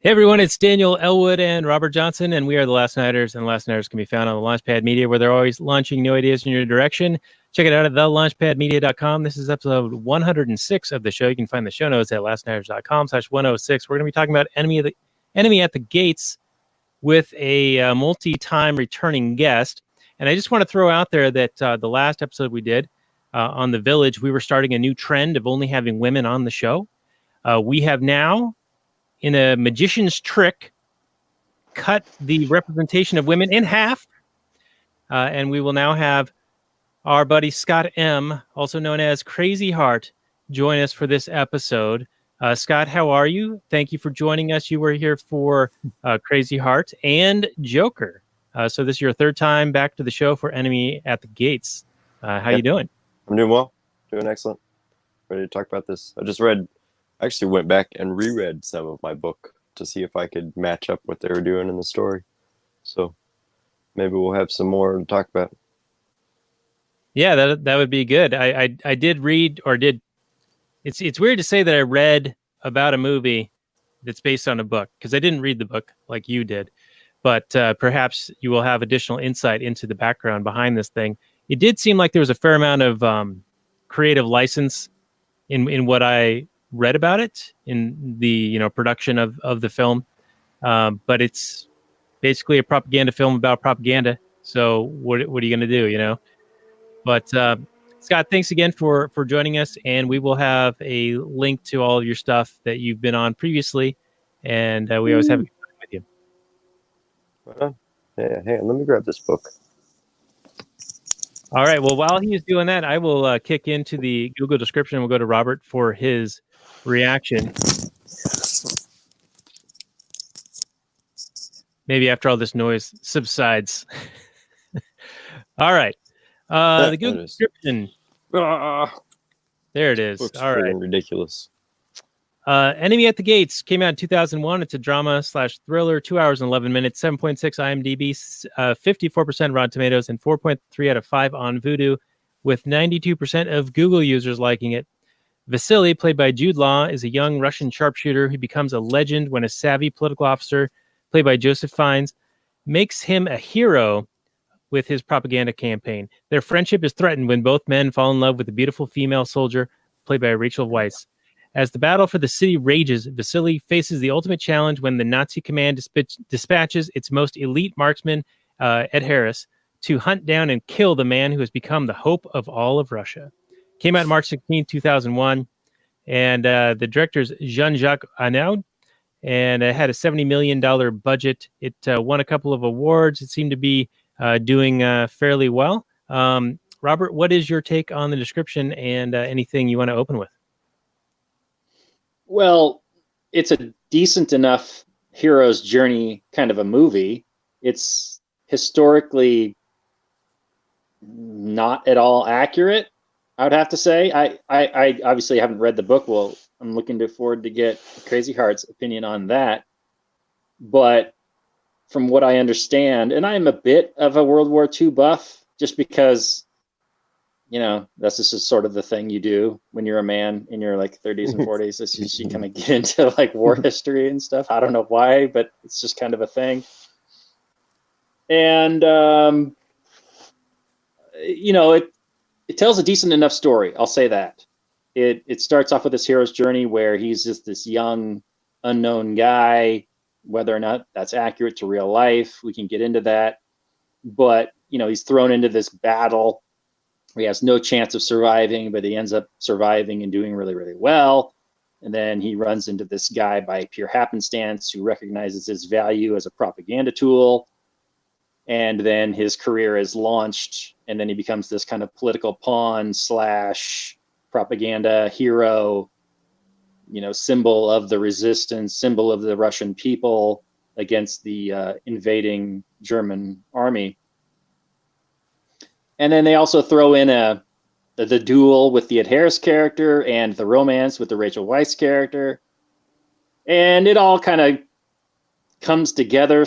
Hey everyone, it's Daniel Elwood and Robert Johnson, and we are the Last Nighters, and the Last Nighters can be found on the Launchpad Media, where they're always launching new ideas in your direction. Check it out at thelaunchpadmedia.com. This is episode 106 of the show. You can find the show notes at lastnighters.com/106. We're going to be talking about Enemy at the Gates with a multi-time returning guest. And I just want to throw out there that the last episode we did on The Village, we were starting a new trend of only having women on the show. We have now, in a magician's trick, cut the representation of women in half. And we will now have our buddy Scott M., also known as Crazy Heart, join us for this episode. Scott, how are you? Thank you for joining us. You were here for Crazy Heart and Joker. So this is your third time back to the show for Enemy at the Gates. How you doing? I'm doing well. Doing excellent. Ready to talk about this. I actually went back and reread some of my book to see if I could match up what they were doing in the story. So maybe we'll have some more to talk about. Yeah, that would be good. I did read, or did. It's weird to say that I read about a movie that's based on a book, because I didn't read the book like you did. But perhaps you will have additional insight into the background behind this thing. It did seem like there was a fair amount of creative license in what I read about it in the production of the film, but it's basically a propaganda film about propaganda. So what are you going to do? But Scott, thanks again for joining us, and we will have a link to all of your stuff that you've been on previously, and we always have a good time with you. Right on. Yeah, hang on, let me grab this book. All right. Well, while he is doing that, I will kick into the Google description. We'll go to Robert for his reaction. Maybe after all this noise subsides. All right. The Google description. There it is. Looks all right. Ridiculous. Enemy at the Gates came out in 2001. It's a drama/thriller, 2 hours and 11 minutes, 7.6 IMDb, 54% Rotten Tomatoes, and 4.3 out of 5 on Vudu, with 92% of Google users liking it. Vasily, played by Jude Law, is a young Russian sharpshooter who becomes a legend when a savvy political officer, played by Joseph Fiennes, makes him a hero with his propaganda campaign. Their friendship is threatened when both men fall in love with a beautiful female soldier, played by Rachel Weisz. As the battle for the city rages, Vasily faces the ultimate challenge when the Nazi command dispatches its most elite marksman, Ed Harris, to hunt down and kill the man who has become the hope of all of Russia. Came out March 16, 2001, and the director's Jean-Jacques, and it had a $70 million budget. It won a couple of awards. It seemed to be doing fairly well. Robert, what is your take on the description and anything you want to open with? Well, it's a decent enough hero's journey kind of a movie. It's historically not at all accurate, I would have to say. I obviously haven't read the book. Well, I'm looking forward to get Crazy Heart's opinion on that. But from what I understand, and I'm a bit of a World War II buff, just because, that's just sort of the thing you do when you're a man in your 30s and 40s. Is you kind of get into war history and stuff. I don't know why, but it's just kind of a thing. And it tells a decent enough story. I'll say that. It starts off with this hero's journey where he's just this young, unknown guy. Whether or not that's accurate to real life, we can get into that. But he's thrown into this battle. He has no chance of surviving, but he ends up surviving and doing really, really well. And then he runs into this guy by pure happenstance who recognizes his value as a propaganda tool. And then his career is launched, and then he becomes this kind of political pawn / propaganda hero, symbol of the resistance, symbol of the Russian people against the invading German army. And then they also throw in the duel with the Ed Harris character and the romance with the Rachel Weisz character. And it all kind of comes together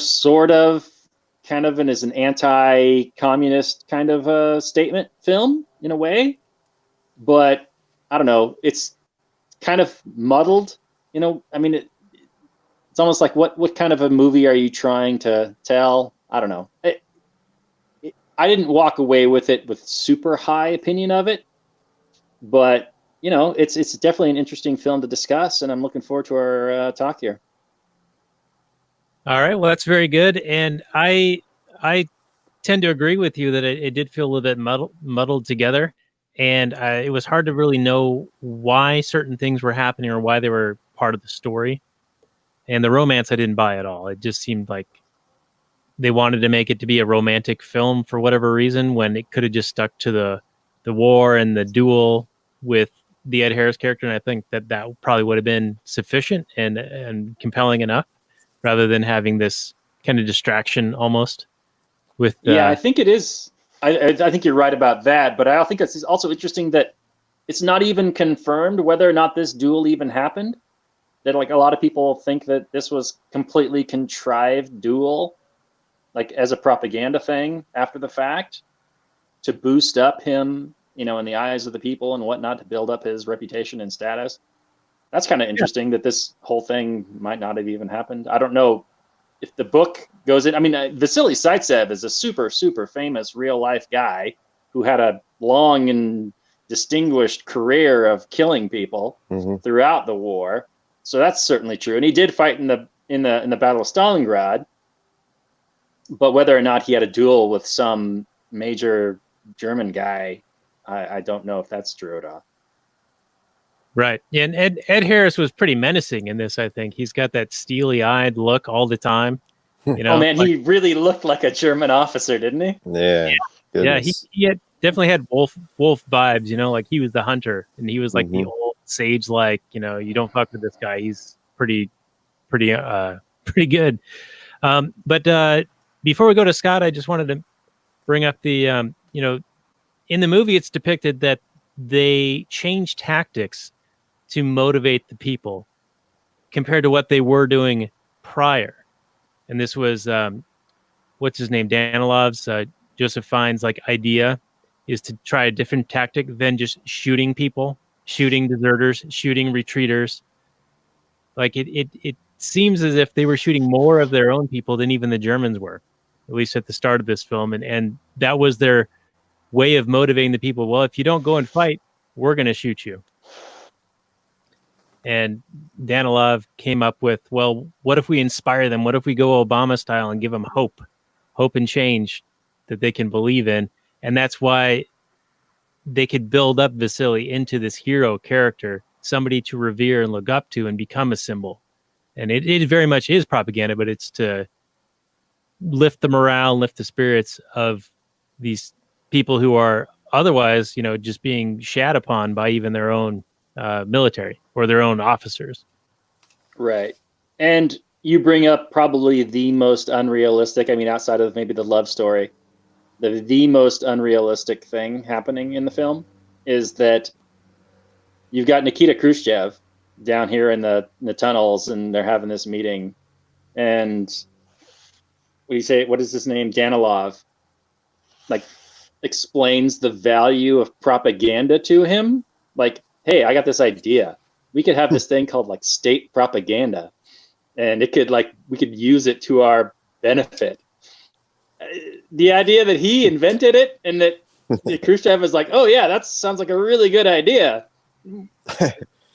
kind of, and is an anti-communist kind of a statement film in a way. But I don't know, it's kind of muddled, I mean, it's almost like what kind of a movie are you trying to tell? I don't know. I didn't walk away with it with super high opinion of it, but you know, it's definitely an interesting film to discuss, and I'm looking forward to our talk here. All right, well, that's very good, and I tend to agree with you that it did feel a little bit muddled together, and it was hard to really know why certain things were happening or why they were part of the story. And the romance I didn't buy at all. It just seemed like they wanted to make it to be a romantic film for whatever reason, when it could have just stuck to the war and the duel with the Ed Harris character. And I think that probably would have been sufficient and compelling enough, rather than having this kind of distraction almost with. Yeah, I think it is. I think you're right about that, but I think it's also interesting that it's not even confirmed whether or not this duel even happened. That like a lot of people think that this was completely contrived duel, like as a propaganda thing after the fact, to boost up him, you know, in the eyes of the people and whatnot, to build up his reputation and status. That's kind of interesting that this whole thing might not have even happened. I don't know if the book goes in. I mean, Vasily Zaitsev is a super, super famous real life guy who had a long and distinguished career of killing people throughout the war. So that's certainly true. And he did fight in the Battle of Stalingrad. But whether or not he had a duel with some major German guy, I don't know if that's true at all. Right. Yeah, and Ed Harris was pretty menacing in this, I think. He's got that steely-eyed look all the time. You know, oh, man, he really looked like a German officer, didn't he? Yeah. Yeah, he definitely had wolf vibes, you know, like he was the hunter, and he was like the old sage-like, you know, you don't fuck with this guy. He's pretty good. But before we go to Scott, I just wanted to bring up the, you know, in the movie, it's depicted that they changed tactics to motivate the people compared to what they were doing prior. And this was, what's his name? Danilov's, Joseph Fiennes' like idea is to try a different tactic than just shooting people, shooting deserters, shooting retreaters. Like it seems as if they were shooting more of their own people than even the Germans were, at least at the start of this film. And that was their way of motivating the people. Well, if you don't go and fight, we're going to shoot you. And Danilov came up with, well, what if we inspire them? What if we go Obama style and give them hope and change that they can believe in? And that's why they could build up Vasily into this hero character, somebody to revere and look up to and become a symbol. And it very much is propaganda, but it's to lift the morale, lift the spirits of these people who are otherwise, you know, just being shat upon by even their own military or their own officers. Right. And you bring up probably the most unrealistic, I mean, outside of maybe the love story, the most unrealistic thing happening in the film is that you've got Nikita Khrushchev down here in the tunnels, and they're having this meeting, and what is his name? Danilov, like, explains the value of propaganda to him. Like, hey, I got this idea. We could have this thing called like state propaganda, and it could we could use it to our benefit. The idea that he invented it and that Khrushchev was like, oh yeah, that sounds like a really good idea.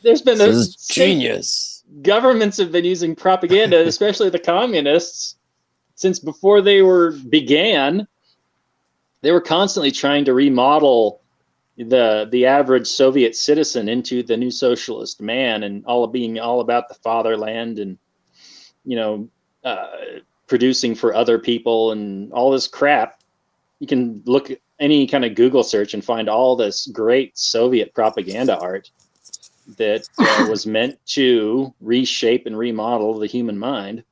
There's been this genius. Governments have been using propaganda, especially the communists, since before they began. They were constantly trying to remodel the average Soviet citizen into the new socialist man, and being all about the fatherland and, you know, producing for other people and all this crap. You can look at any kind of Google search and find all this great Soviet propaganda art that was meant to reshape and remodel the human mind.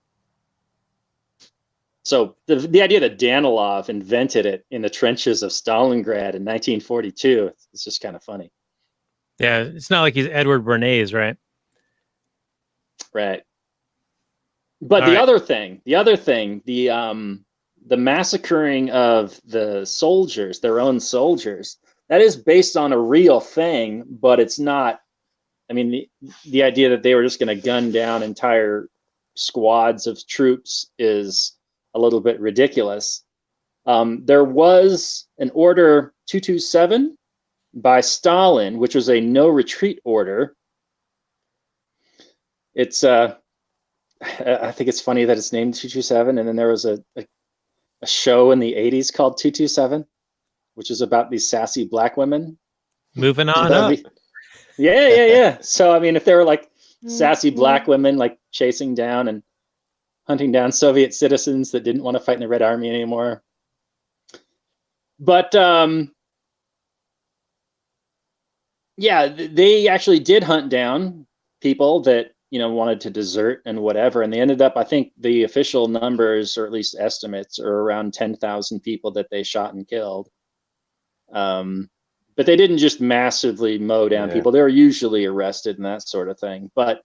So the idea that Danilov invented it in the trenches of Stalingrad in 1942, it's just kind of funny. Yeah, it's not like he's Edward Bernays, right? Right. But the other thing, the massacring of the soldiers, their own soldiers, that is based on a real thing, but it's not. I mean, the idea that they were just going to gun down entire squads of troops is a little bit ridiculous. There was an order 227 by Stalin, which was a no retreat order. It's I think it's funny that it's named 227, and then there was a show in the 80s called 227, which is about these sassy black women. Moving on up. Yeah. So, I mean, if there were like sassy black women like chasing down and hunting down Soviet citizens that didn't want to fight in the Red Army anymore. But yeah, they actually did hunt down people that, you know, wanted to desert and whatever. And they ended up, I think the official numbers, or at least estimates, are around 10,000 people that they shot and killed. But they didn't just massively mow down people. They were usually arrested and that sort of thing. But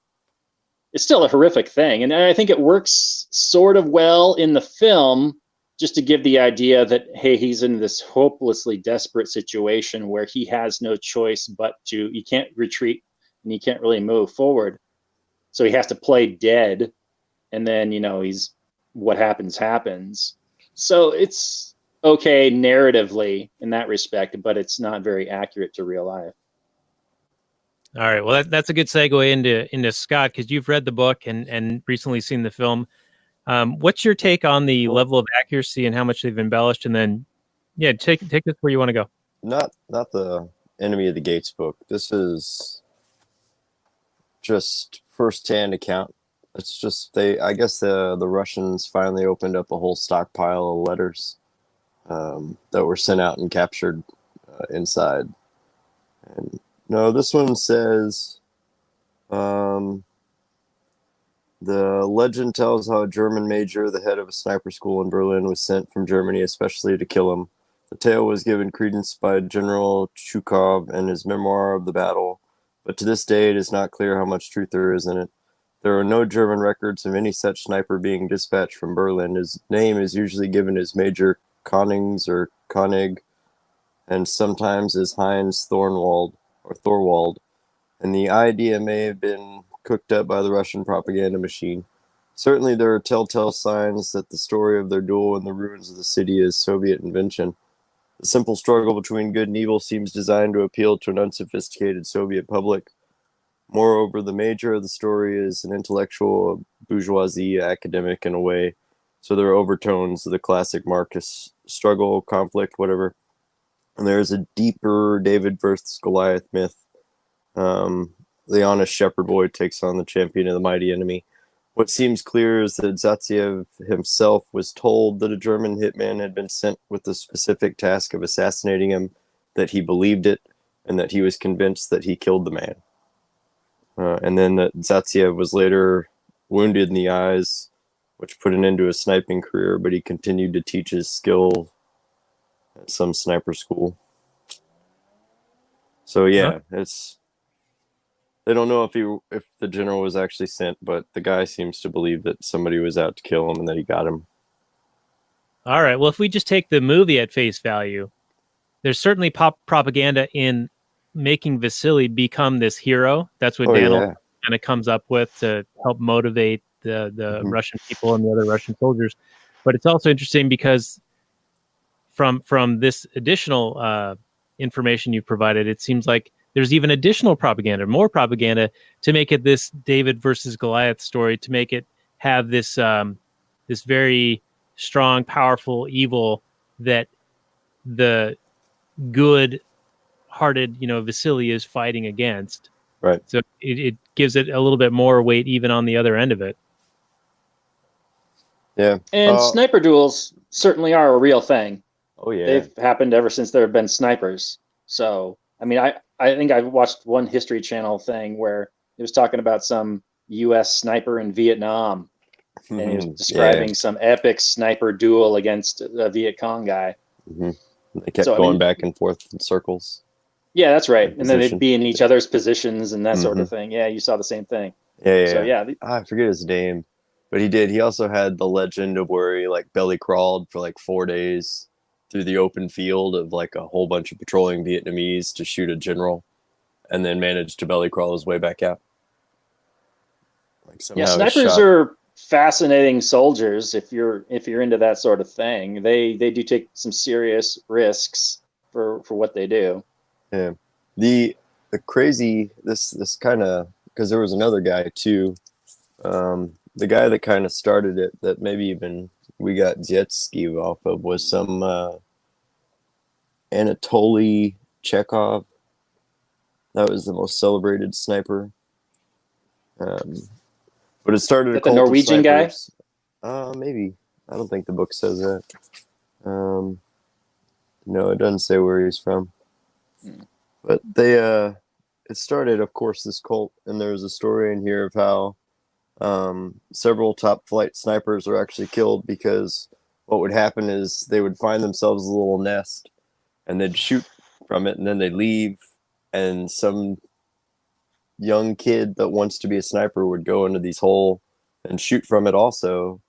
it's still a horrific thing. And I think it works sort of well in the film, just to give the idea that, hey, he's in this hopelessly desperate situation where he has no choice but to, he can't retreat and he can't really move forward. So he has to play dead. And then, you know, he's, what happens, happens. So it's okay narratively in that respect, but it's not very accurate to real life. All right. Well, that's a good segue into Scott, because you've read the book and recently seen the film. What's your take on the level of accuracy and how much they've embellished? And then, yeah, take this where you want to go. Not the Enemy of the Gates book. This is just first-hand account. It's just I guess the Russians finally opened up a whole stockpile of letters that were sent out and captured inside. And no, this one says, the legend tells how a German major, the head of a sniper school in Berlin, was sent from Germany especially to kill him. The tale was given credence by General Chukov in his memoir of the battle, but to this day it is not clear how much truth there is in it. There are no German records of any such sniper being dispatched from Berlin. His name is usually given as Major Konings or Konig, and sometimes as Heinz Thorwald, and the idea may have been cooked up by the Russian propaganda machine. Certainly there are telltale signs that the story of their duel in the ruins of the city is Soviet invention. The simple struggle between good and evil seems designed to appeal to an unsophisticated Soviet public. Moreover, the major of the story is an intellectual bourgeoisie academic in a way, so there are overtones of the classic Marxist struggle, conflict, whatever. And there is a deeper David versus Goliath myth. The honest shepherd boy takes on the champion of the mighty enemy. What seems clear is that Zaitsev himself was told that a German hitman had been sent with the specific task of assassinating him, that he believed it, and that he was convinced that he killed the man. And then that Zaitsev was later wounded in the eyes, which put an end to his sniping career, but he continued to teach his skill at some sniper school. So yeah, it's, they don't know if the general was actually sent, but the guy seems to believe that somebody was out to kill him and that he got him. All right. Well, if we just take the movie at face value, there's certainly propaganda in making Vasily become this hero. That's what Daniel kind of comes up with to help motivate the Russian people and the other Russian soldiers. But it's also interesting because from this additional information you've provided, it seems like there's even additional propaganda, more propaganda, to make it this David versus Goliath story, to make it have this this very strong, powerful evil that the good-hearted, Vasily is fighting against. Right. So it gives it a little bit more weight even on the other end of it. Yeah. And sniper duels certainly are a real thing. Oh, yeah. They've happened ever since there have been snipers. So, I mean, I think I watched one History Channel thing where it was talking about some U.S. sniper in Vietnam. And he was describing some epic sniper duel against a Viet Cong guy. They kept going back and forth in circles. Yeah, that's right. And then they'd be in each other's positions and that sort of thing. Yeah, you saw the same thing. Yeah. So, yeah. I forget his name, but he did. He also had the legend of where he belly crawled for 4 days through the open field of a whole bunch of patrolling Vietnamese to shoot a general, and then managed to belly crawl his way back out. Yeah, snipers are fascinating soldiers. If you're into that sort of thing, they do take some serious risks for what they do. Yeah. The crazy this kind of, because there was another guy too, the guy that kind of started it, that maybe even we got jet ski off of, was some Anatoly Chekhov. That was the most celebrated sniper. But it started a the cult Norwegian of guy? snipers. Maybe. I don't think the book says that. No, it doesn't say where he's from. But they it started, of course, this cult, and there's a story in here of how several top flight snipers are actually killed because what would happen is they would find themselves a little nest and they'd shoot from it, and then they'd leave, and some young kid that wants to be a sniper would go into these hole and shoot from it also,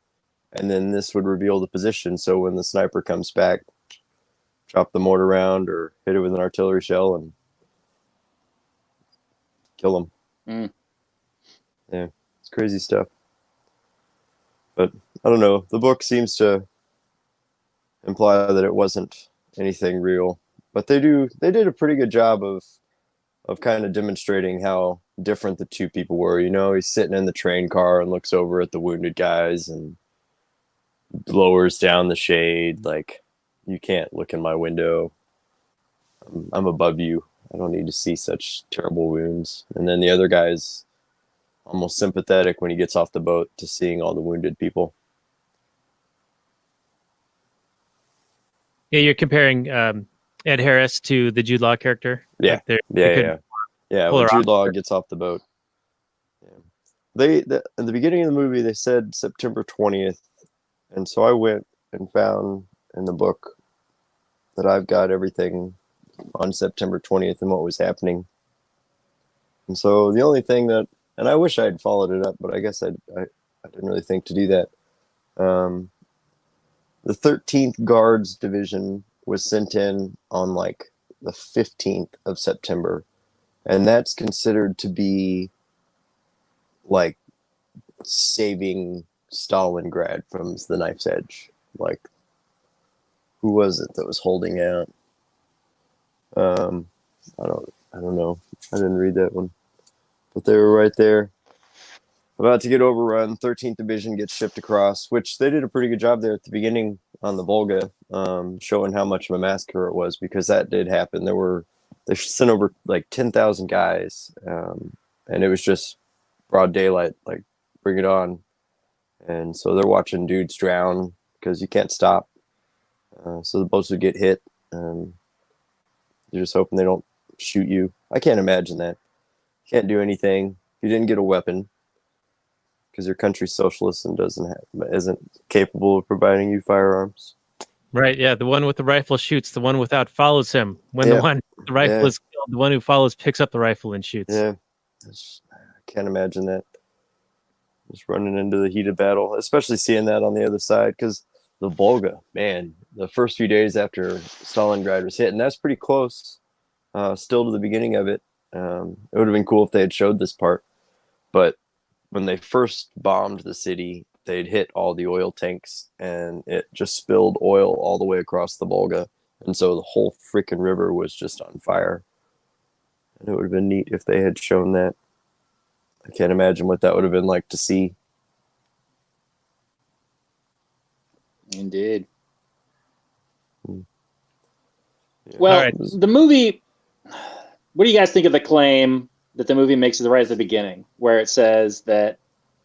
and then this would reveal the position. So when the sniper comes back, drop the mortar round or hit it with an artillery shell and kill them. Yeah, it's crazy stuff. But I don't know. The book seems to imply that it wasn't anything real, but they did a pretty good job of kind of demonstrating how different the two people were. You know, he's sitting in the train car and looks over at the wounded guys and lowers down the shade like, you can't look in my window. I'm above you. I don't need to see such terrible wounds. And then the other guy's almost sympathetic when he gets off the boat to seeing all the wounded people. Yeah, you're comparing Ed Harris to the Jude Law character. Yeah, like yeah. When Jude Law gets off the boat, at the beginning of the movie they said September 20th, and so I went and found in the book that I've got everything on September 20th and what was happening. And so the only thing that, and I wish I had followed it up, but I guess I didn't really think to do that. The 13th Guards Division was sent in on like the 15th of September, and that's considered to be like saving Stalingrad from the knife's edge. Like, who was it that was holding out? I don't know. I didn't read that one, but they were right there, about to get overrun. 13th Division gets shipped across, which they did a pretty good job there at the beginning on the Volga, showing how much of a massacre it was, because that did happen. They sent over like 10,000 guys, and it was just broad daylight, like, bring it on. And so they're watching dudes drown because you can't stop. So the boats would get hit. You're just hoping they don't shoot you. I can't imagine that. You can't do anything. You didn't get a weapon because your country's socialist and isn't capable of providing you firearms. Right, yeah. The one with the rifle shoots. The one without follows him. When the one with the rifle is killed, the one who follows picks up the rifle and shoots. Yeah, I can't imagine that. Just running into the heat of battle, especially seeing that on the other side, because the Volga, man, the first few days after Stalingrad was hit, and that's pretty close still to the beginning of it. It would have been cool if they had showed this part, but when they first bombed the city, they'd hit all the oil tanks, and it just spilled oil all the way across the Volga, and so the whole freaking river was just on fire. And it would have been neat if they had shown that. I can't imagine what that would have been like to see. Indeed. Yeah. Well, the movie, what do you guys think of the claim that the movie makes right at the beginning, where it says that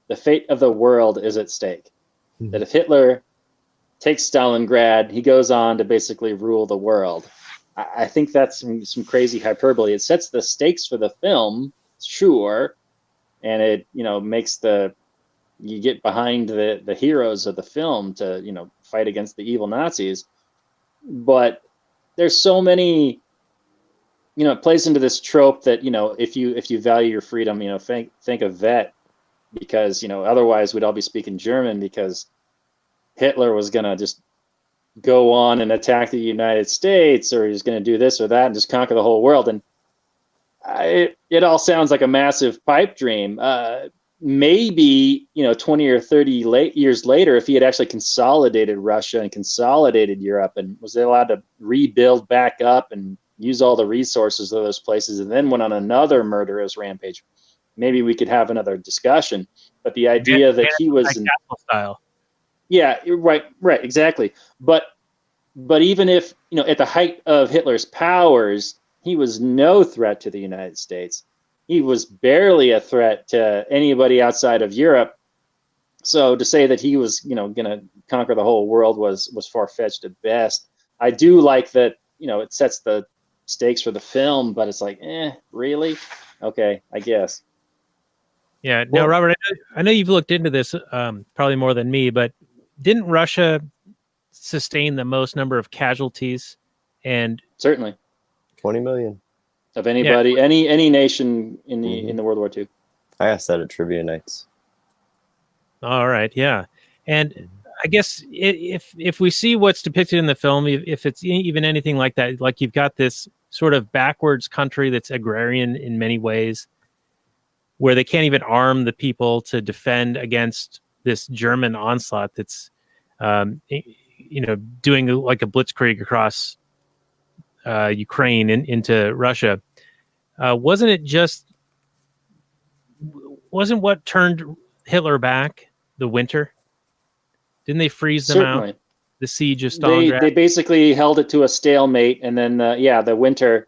the fate of the world is at stake? Mm-hmm. That if Hitler takes Stalingrad, he goes on to basically rule the world. I think that's some crazy hyperbole. It sets the stakes for the film, sure, and it, makes you get behind the heroes of the film to, fight against the evil Nazis. But there's so many, it plays into this trope that, if you value your freedom, think of vet, because, otherwise we'd all be speaking German, because Hitler was going to just go on and attack the United States, or he's going to do this or that and just conquer the whole world. And it all sounds like a massive pipe dream. maybe, 20 or 30 years later, if he had actually consolidated Russia and consolidated Europe and was allowed to rebuild back up and use all the resources of those places, and then went on another murderous rampage, maybe we could have another discussion. But the idea that he was style. Yeah, right, exactly. But even if, at the height of Hitler's powers, he was no threat to the United States. He was barely a threat to anybody outside of Europe. So to say that he was, going to conquer the whole world was far-fetched at best. I do like that, it sets the stakes for the film, but it's like, really? Okay, I guess. Yeah. Now, Robert, I know you've looked into this probably more than me, but didn't Russia sustain the most number of casualties? And certainly 20 million of anybody, any nation in the World War II. I asked that at trivia nights. All right, yeah, and I guess if we see what's depicted in the film, if it's even anything like that, like you've got this sort of backwards country that's agrarian in many ways, where they can't even arm the people to defend against this German onslaught that's, doing like a blitzkrieg across Ukraine into Russia. Wasn't what turned Hitler back the winter? Didn't they freeze them out? The siege of Stalingrad. They basically held it to a stalemate, and then the winter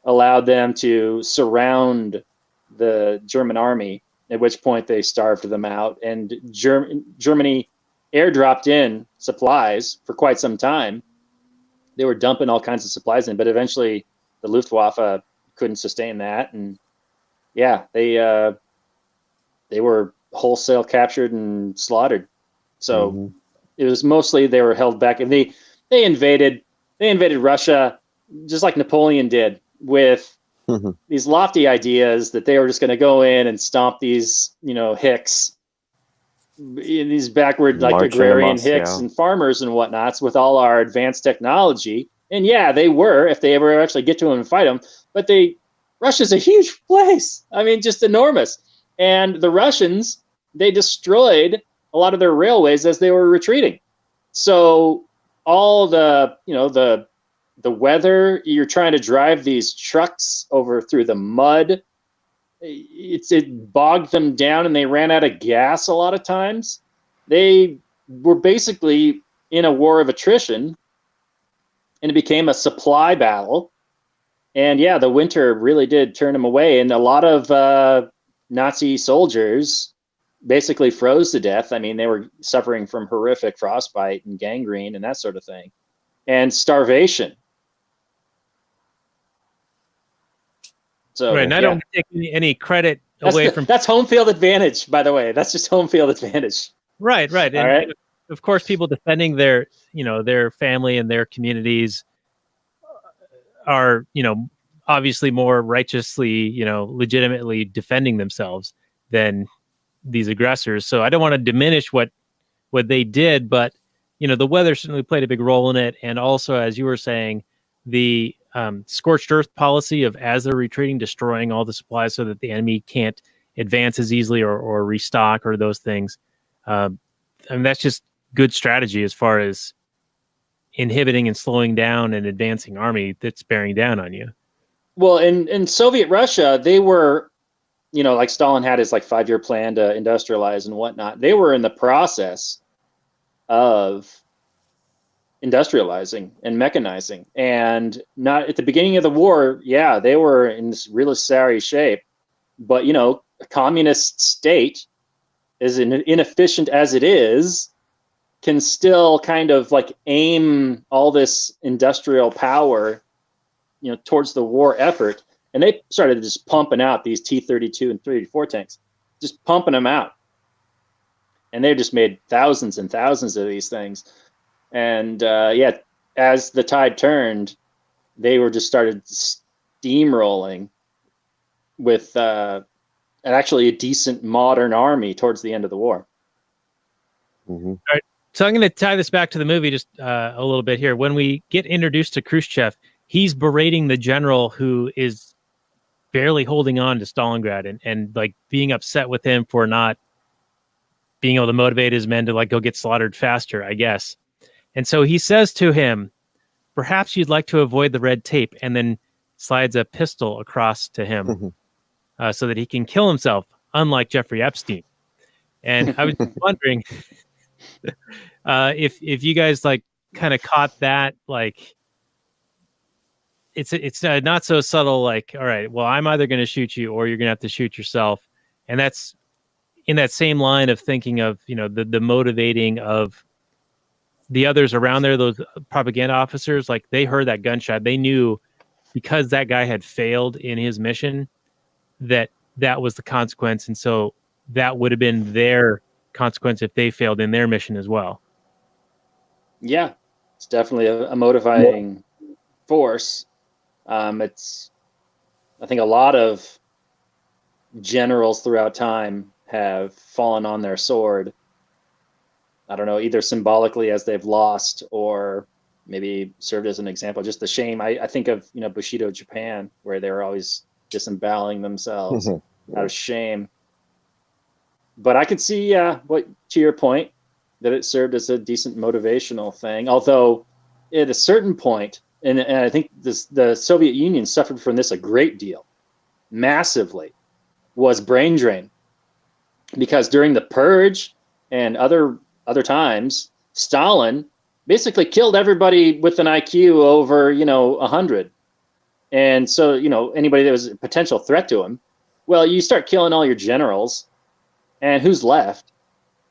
allowed them to surround the German army, at which point they starved them out. And Germany airdropped in supplies for quite some time. They were dumping all kinds of supplies in, but eventually the Luftwaffe couldn't sustain that, and they were wholesale captured and slaughtered. So it was mostly they were held back, and they invaded Russia just like Napoleon did, with these lofty ideas that they were just going to go in and stomp these hicks, these backward like agrarian hicks and farmers and whatnots with all our advanced technology. And they were, if they ever actually get to them and fight them, but Russia's a huge place. I mean, just enormous. And the Russians, they destroyed a lot of their railways as they were retreating. So all the weather, you're trying to drive these trucks over through the mud. It bogged them down, and they ran out of gas a lot of times. They were basically in a war of attrition, and it became a supply battle. And the winter really did turn them away, and a lot of Nazi soldiers basically froze to death. I mean, they were suffering from horrific frostbite and gangrene and that sort of thing, and starvation. So, right, and I don't take any credit away from... That's home field advantage, by the way. That's just home field advantage. Right. And of course, people defending their family and their communities are, obviously more righteously, legitimately defending themselves than these aggressors. So I don't want to diminish what they did, but, the weather certainly played a big role in it. And also, as you were saying, the scorched earth policy of, as they're retreating, destroying all the supplies so that the enemy can't advance as easily or restock or those things. That's just good strategy as far as inhibiting and slowing down an advancing army that's bearing down on you. Well, in Soviet Russia, they were, like Stalin had his 5-year plan to industrialize and whatnot. They were in the process of industrializing and mechanizing, and not at the beginning of the war. They were in this really sorry shape, but a communist state, as inefficient as it is, can still kind of aim all this industrial power, towards the war effort. And they started just pumping out these T-32 and 34 tanks, just pumping them out. And they just made thousands and thousands of these things. And as the tide turned, they were just started steamrolling with actually a decent modern army towards the end of the war. All right. So I'm going to tie this back to the movie just a little bit here. When we get introduced to Khrushchev, he's berating the general who is barely holding on to Stalingrad and like being upset with him for not being able to motivate his men to like go get slaughtered faster, I guess. And so he says to him, perhaps you'd like to avoid the red tape, and then slides a pistol across to him so that he can kill himself, unlike Jeffrey Epstein. And I was wondering if you guys like kind of caught that, like it's not so subtle, like, all right, well, I'm either going to shoot you or you're going to have to shoot yourself. And that's in that same line of thinking of, you know, the motivating of the others around there, those propaganda officers, like they heard that gunshot. They knew because that guy had failed in his mission that that was the consequence. And so that would have been their consequence if they failed in their mission as well. Yeah, it's definitely a motivating force. It's, I think a lot of generals throughout time have fallen on their sword. I don't know, either symbolically as they've lost or maybe served as an example. Just the shame. I think of, you know, Bushido Japan, where they were always disemboweling themselves out of shame. But I could see, what, to your point, that it served as a decent motivational thing. Although at a certain point, and I think the Soviet Union suffered from this a great deal, massively, was brain drain. Because during the Purge and other times, Stalin basically killed everybody with an IQ over, 100. And so, anybody that was a potential threat to him, well, you start killing all your generals, and who's left?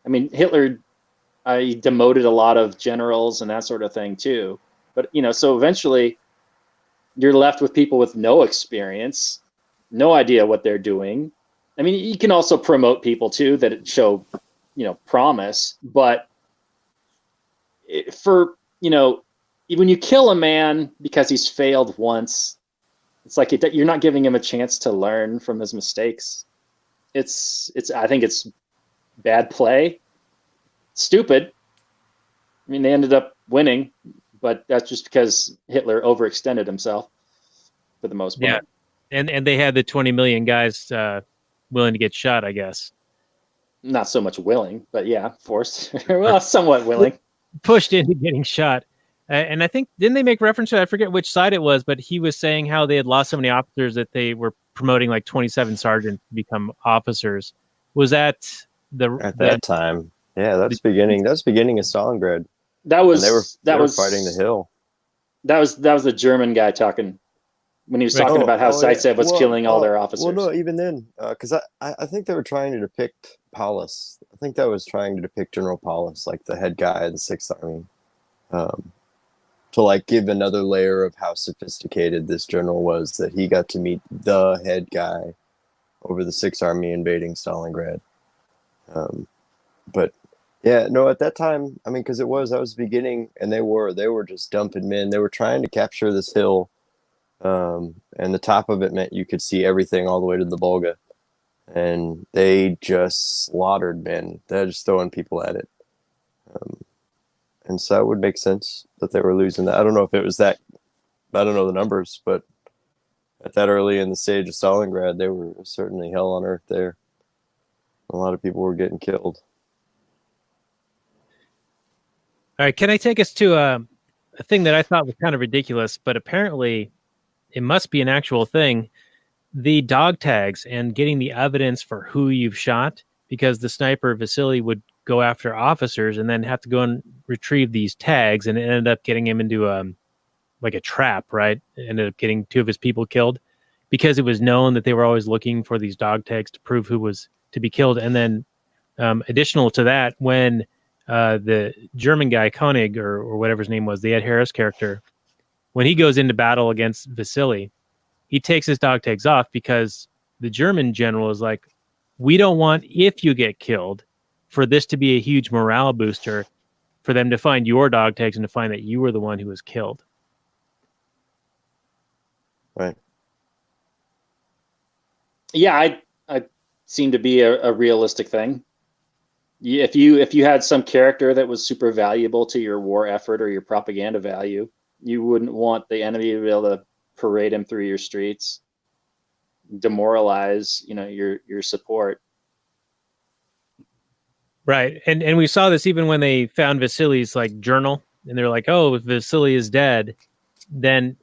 I mean, Hitler he demoted a lot of generals and that sort of thing too. But, so eventually you're left with people with no experience, no idea what they're doing. I mean, you can also promote people too that show, promise, but when you kill a man because he's failed once, it's like you're not giving him a chance to learn from his mistakes. I think it's bad play. Stupid. I mean, they ended up winning, but that's just because Hitler overextended himself for the most part. Yeah, and they had the 20 million guys willing to get shot, I guess. Not so much willing, but yeah, forced. Well, somewhat willing. Pushed into getting shot. And I think, didn't they make reference to, I forget which side it was, but he was saying how they had lost so many officers that they were promoting like 27 sergeants to become officers. Was that at that time? Yeah, that's beginning. That's beginning of Stalingrad. They were fighting the hill. That was the German guy talking when he was talking about how Zaitsev was killing all their officers. Well, no, even then, because I think they were trying to depict Paulus. I think that was trying to depict General Paulus, like the head guy of the Sixth Army, to like give another layer of how sophisticated this general was, that he got to meet the head guy over the Sixth Army invading Stalingrad. But yeah, no, at that time, I mean, because that was the beginning, and they were just dumping men. They were trying to capture this hill, and the top of it meant you could see everything all the way to the Volga, and they just slaughtered men. They're just throwing people at it, and so it would make sense that they were losing that. I don't know if it was that. I don't know the numbers, but at that early in the stage of Stalingrad, they were certainly hell on earth there. A lot of people were getting killed. All right, can I take us to a thing that I thought was kind of ridiculous, but apparently it must be an actual thing. The dog tags and getting the evidence for who you've shot, because the sniper Vasily would go after officers and then have to go and retrieve these tags, and it ended up getting him into like a trap, right? It ended up getting 2 of his people killed because it was known that they were always looking for these dog tags to prove who was to be killed. And then additional to that, when the German guy, Koenig, or whatever his name was, the Ed Harris character, when he goes into battle against Vasily, he takes his dog tags off because the German general is like, we don't want, if you get killed, for this to be a huge morale booster for them to find your dog tags and to find that you were the one who was killed. Right. Yeah, I seem to be a realistic thing. If you had some character that was super valuable to your war effort or your propaganda value, you wouldn't want the enemy to be able to parade him through your streets. demoralize, your support. Right. And we saw this even when they found Vasily's like journal, and they're like, oh, if Vasily is dead, then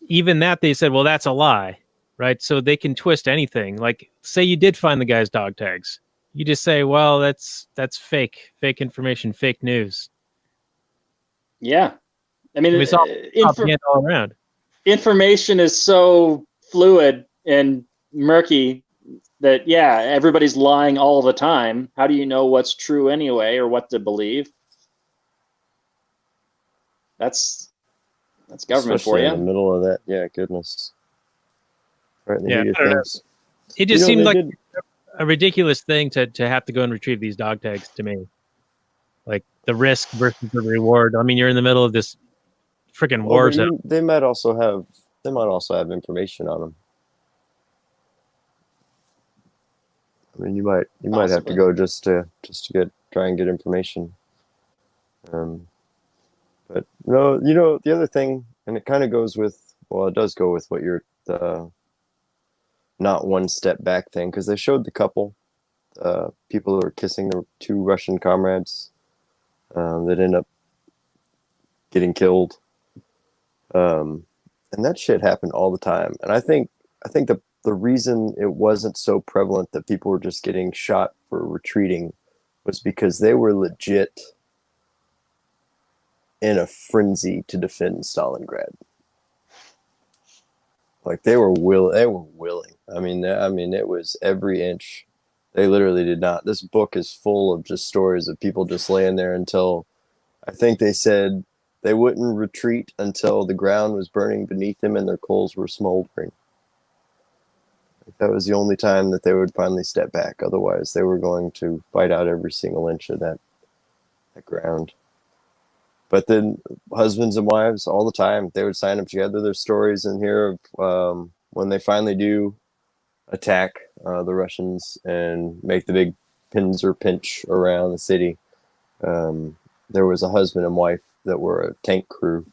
even that they said, well, that's a lie. Right. So they can twist anything. Like, say you did find the guy's dog tags. You just say, well, that's fake information, fake news. Yeah. I mean, we saw propaganda all around. Information is so fluid and murky that, yeah, everybody's lying all the time. How do you know what's true anyway, or what to believe? That's government Especially for you. in the middle of that. Yeah, goodness. Right in the heat of things. It just seemed like a ridiculous thing to have to go and retrieve these dog tags to me. Like the risk versus the reward. I mean, you're in the middle of this freaking war zone. They might also have information on them. I mean, you might have to go just to try and get information. But no, the other thing, and it kind of goes with, well, it does go with what you're not one step back thing, because they showed the couple, people who were kissing their two Russian comrades, that end up getting killed. And that shit happened all the time. And I think the reason it wasn't so prevalent that people were just getting shot for retreating was because they were legit in a frenzy to defend Stalingrad. Like they were willing. I mean, it was every inch. They literally did not. This book is full of just stories of people just laying there until, I think they said they wouldn't retreat until the ground was burning beneath them and their coals were smoldering. That was the only time that they would finally step back. Otherwise, they were going to fight out every single inch of that ground. But then husbands and wives all the time, they would sign up together. There's stories in here of when they finally do attack the Russians and make the big pincer pinch around the city. There was a husband and wife that were a tank crew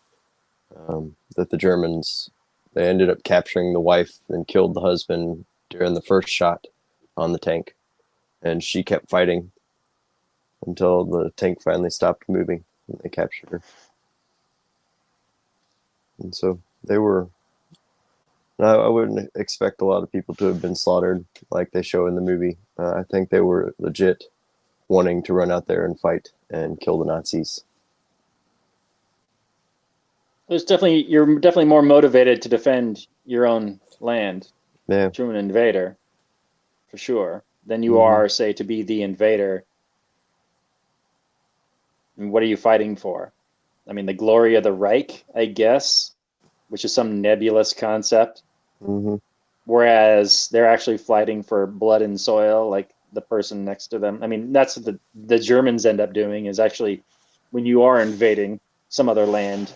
that the Germans, they ended up capturing the wife and killed the husband during the first shot on the tank. And she kept fighting until the tank finally stopped moving and they captured her. And so they were, I wouldn't expect a lot of people to have been slaughtered like they show in the movie. I think they were legit wanting to run out there and fight and kill the Nazis. You're definitely more motivated to defend your own land, to an invader, for sure, than you are, say, to be the invader. And what are you fighting for? I mean, the glory of the Reich, I guess, which is some nebulous concept. Whereas they're actually fighting for blood and soil, like the person next to them. I mean, that's what the Germans end up doing, is actually when you are invading some other land,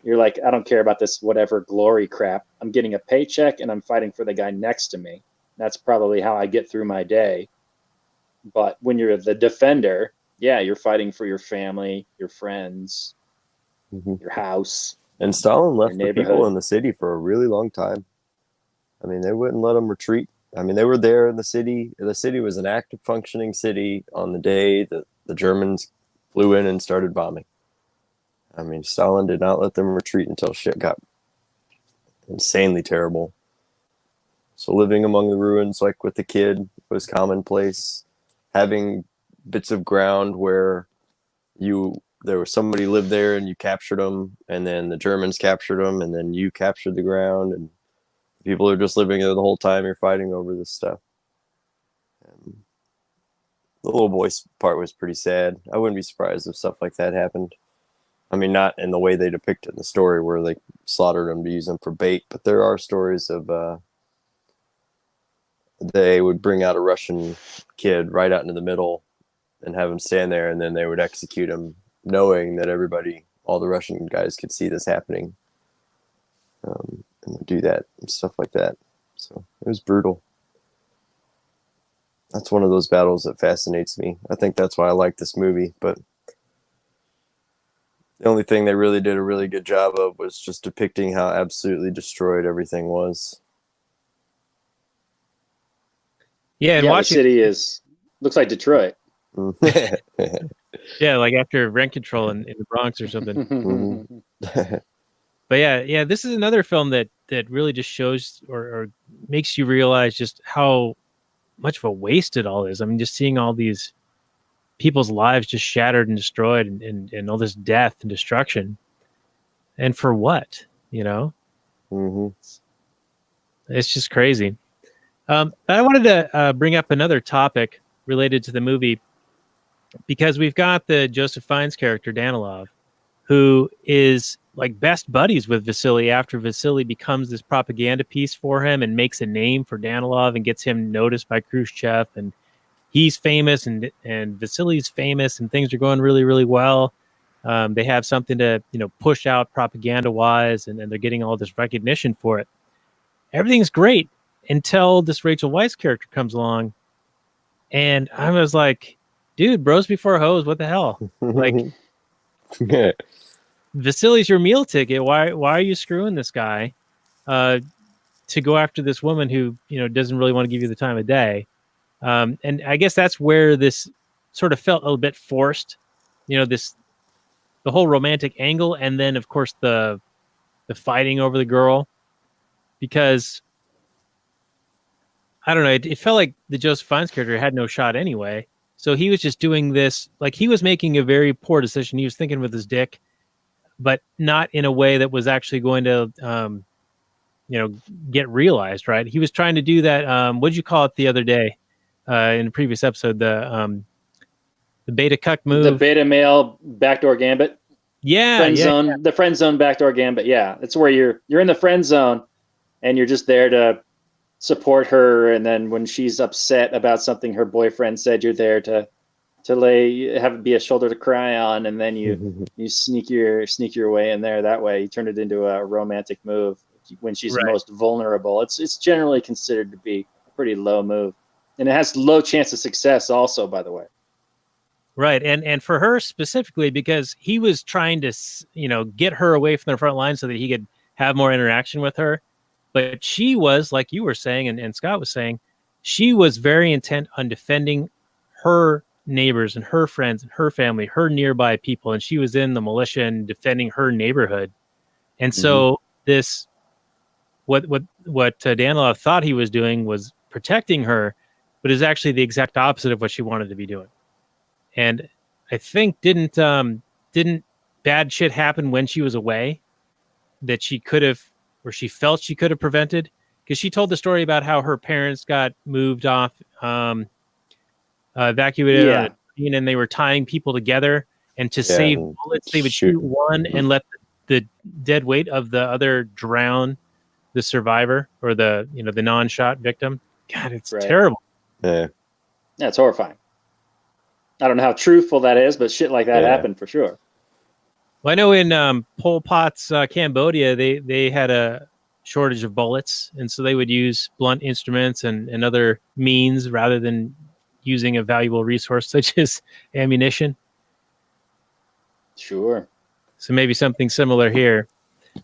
you're like, I don't care about this whatever glory crap. I'm getting a paycheck and I'm fighting for the guy next to me. That's probably how I get through my day. But when you're the defender, yeah, you're fighting for your family, your friends, your house. And Stalin left the people in the city for a really long time. I mean, they wouldn't let them retreat. I mean, they were there in the city. The city was an active, functioning city on the day that the Germans flew in and started bombing. I mean, Stalin did not let them retreat until shit got insanely terrible. So living among the ruins, like with the kid, was commonplace. Having bits of ground where there was somebody lived there and you captured them, and then the Germans captured them, and then you captured the ground, and people are just living there the whole time. You're fighting over this stuff. And the little boy part was pretty sad. I wouldn't be surprised if stuff like that happened. I mean, not in the way they depict it in the story where they slaughtered them to use them for bait, but there are stories of they would bring out a Russian kid right out into the middle and have him stand there, and then they would execute him, knowing that all the Russian guys could see this happening, and do that and stuff like that. So it was brutal. That's one of those battles that fascinates me. I think that's why I like this movie, but the only thing they really did a really good job of was just depicting how absolutely destroyed everything was. Yeah, and Yeah, the watching, city looks like Detroit. yeah, like after Rent Control in the Bronx or something. But yeah, this is another film that really just shows or makes you realize just how much of a waste it all is. I mean, just seeing all these people's lives just shattered and destroyed, and all this death and destruction, and for what? You know, it's just crazy. But I wanted to bring up another topic related to the movie, because we've got the Joseph Fiennes character Danilov, who is like best buddies with Vasily after Vasily becomes this propaganda piece for him and makes a name for Danilov and gets him noticed by Khrushchev, and he's famous and Vasily's famous and things are going really, really well. They have something to, push out propaganda wise, and they're getting all this recognition for it. Everything's great until this Rachel Weisz character comes along, and I was like, dude, bros before hoes, what the hell? Like, Vasily's your meal ticket. Why are you screwing this guy to go after this woman who, doesn't really want to give you the time of day? And I guess that's where this sort of felt a little bit forced, the whole romantic angle, and then of course the fighting over the girl, because I don't know, it felt like the Joseph Fiennes character had no shot anyway. So he was just doing this, like he was making a very poor decision. He was thinking with his dick, but not in a way that was actually going to, get realized, right? He was trying to do that. What did you call it the other day in the previous episode? The beta cuck move. The beta male backdoor gambit. Yeah. Friend zone. The friend zone backdoor gambit. Yeah. It's where you're in the friend zone and you're just there to support her. And then when she's upset about something her boyfriend said, you're there to be a shoulder to cry on, and then you sneak your way in there that way. You turn it into a romantic move when she's right. most vulnerable. It's generally considered to be a pretty low move, and it has low chance of success also, by the way. Right. And for her specifically, because he was trying to, get her away from the front line so that he could have more interaction with her. But she was, like you were saying, and Scott was saying, she was very intent on defending her neighbors and her friends and her family, her nearby people. And she was in the militia and defending her neighborhood. And so this, what Danilov thought he was doing was protecting her, but is actually the exact opposite of what she wanted to be doing. And I think didn't bad shit happen when she was away that she could have, or she felt she could have prevented? Because she told the story about how her parents got moved off, evacuated, and they were tying people together, and to save bullets, they would shoot one and let the dead weight of the other drown the survivor, or the non-shot victim. God, it's terrible. Yeah, it's horrifying. I don't know how truthful that is, but shit like that happened for sure. Well, I know in Pol Pot's Cambodia, they had a shortage of bullets, and so they would use blunt instruments and other means rather than using a valuable resource such as ammunition. Sure. So maybe something similar here.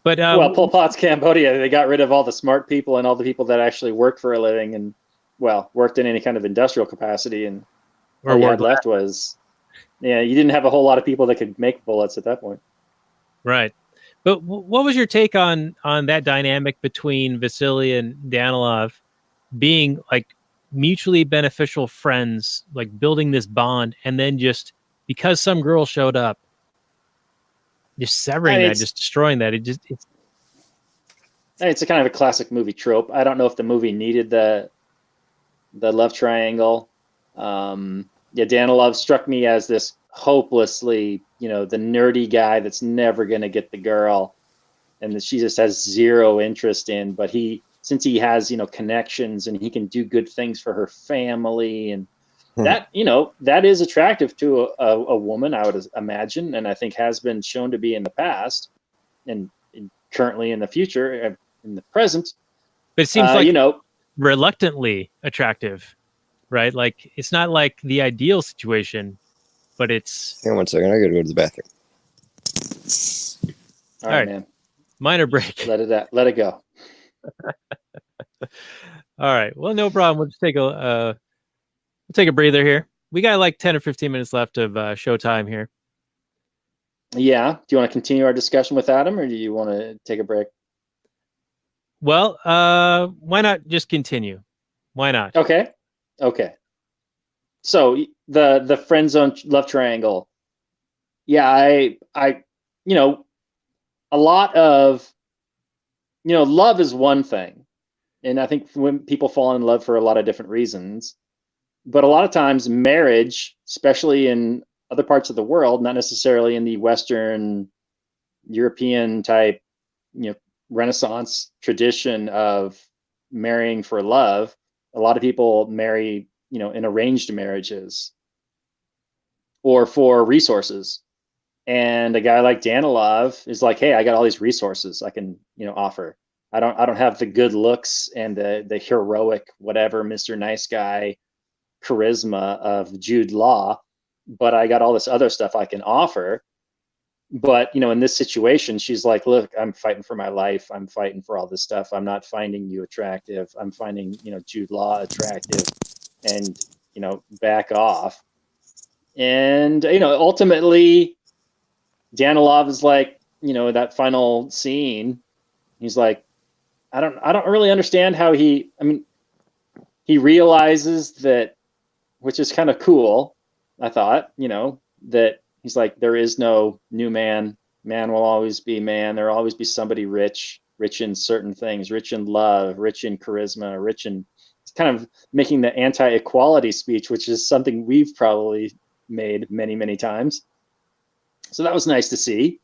But well, Pol Pot's Cambodia, they got rid of all the smart people and all the people that actually worked for a living and, worked in any kind of industrial capacity, and all you had left was, you didn't have a whole lot of people that could make bullets at that point. Right. But what was your take on that dynamic between Vasily and Danilov being like mutually beneficial friends, like building this bond, and then just because some girl showed up, just severing that, just destroying that? It's a kind of a classic movie trope. I don't know if the movie needed the love triangle. Danilov struck me as this hopelessly, the nerdy guy that's never going to get the girl, and that she just has zero interest in. But since he has, connections, and he can do good things for her family, and that, that is attractive to a woman, I would imagine, and I think has been shown to be in the past, and currently in the future, in the present. But it seems like reluctantly attractive, right? Like, it's not like the ideal situation, but it's... Hang on 1 second, I gotta go to the bathroom. All right, man. Minor break. Let it go. All right. Well, no problem. We'll just take a breather here. We got like 10 or 15 minutes left of show time here. Yeah. Do you want to continue our discussion with Adam, or do you want to take a break? Well, why not just continue? Why not? Okay. Okay. So the friend zone love triangle. Yeah, you know, a lot of, love is one thing. And I think when people fall in love for a lot of different reasons, but a lot of times marriage, especially in other parts of the world, not necessarily in the Western European type, Renaissance tradition of marrying for love, a lot of people marry, in arranged marriages or for resources. And a guy like Danilov is like, hey, I got all these resources I can, offer. I don't have the good looks and the heroic whatever Mr. Nice Guy charisma of Jude Law, but I got all this other stuff I can offer. But in this situation, she's like, look, I'm fighting for my life. I'm fighting for all this stuff. I'm not finding you attractive. I'm finding Jude Law attractive, and back off. And ultimately, Danilov is like, that final scene. He's like, I don't really understand how he realizes that, which is kind of cool. I thought, that he's like, there is no new man. Man will always be man. There will always be somebody rich in certain things, rich in love, rich in charisma, rich in, it's kind of making the anti-equality speech, which is something we've probably made many, many times. So that was nice to see.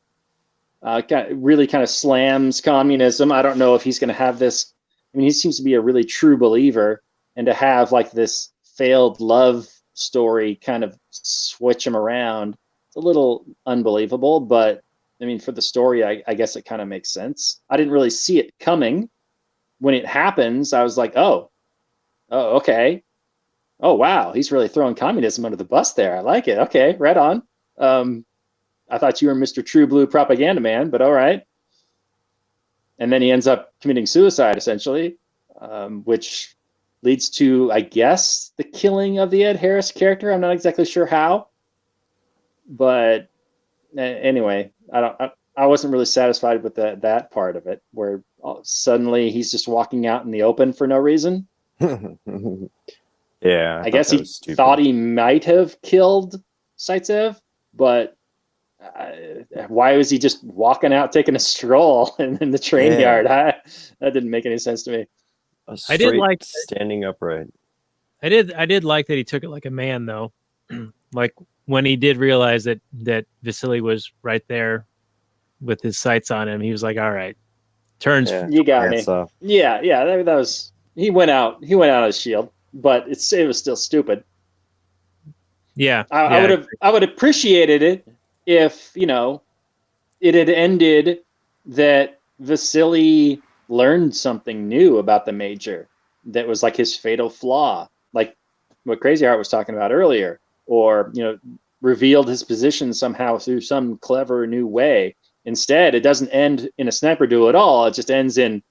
Really kind of slams communism. I don't know if he's going to have this. He seems to be a really true believer, and to have like this failed love story kind of switch him around, it's a little unbelievable. But for the story, I guess it kind of makes sense. I didn't really see it coming. When it happens, I was like, oh, okay. Oh, wow. He's really throwing communism under the bus there. I like it. Okay, right on. I thought you were Mr. True Blue propaganda man, but all right. And then he ends up committing suicide, essentially, which leads to, I guess, the killing of the Ed Harris character. I'm not exactly sure how, but anyway, I wasn't really satisfied with that part of it, where suddenly he's just walking out in the open for no reason. Yeah, I guess he thought he might have killed Zaitsev, but why was he just walking out taking a stroll in the train yard? That didn't make any sense to me. I did like standing upright. I did like that he took it like a man, though. Like when he did realize that Vasily was right there with his sights on him, he was like, all right, turns. Yeah. You got me. Yeah. That was, he went out as shield, but it was still stupid. Yeah. I would appreciated it if, it had ended that Vasily learned something new about the Major that was like his fatal flaw, like what Crazy Heart was talking about earlier, or, revealed his position somehow through some clever new way. Instead, it doesn't end in a sniper duel at all. It just ends in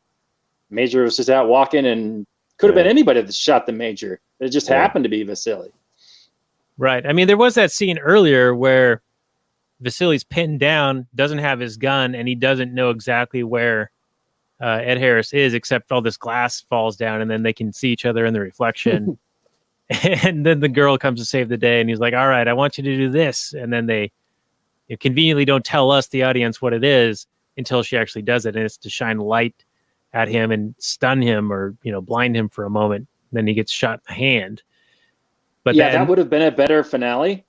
Major was just out walking, and could have been anybody that shot the Major. It just happened to be Vasily. Right. There was that scene earlier where Vasily's pinned down, doesn't have his gun, and he doesn't know exactly where Ed Harris is, except all this glass falls down, and then they can see each other in the reflection. And then the girl comes to save the day, and he's like, all right, I want you to do this. And then they conveniently don't tell us, the audience, what it is until she actually does it. And it's to shine light at him and stun him, or, blind him for a moment. Then he gets shot in the hand. But that would have been a better finale.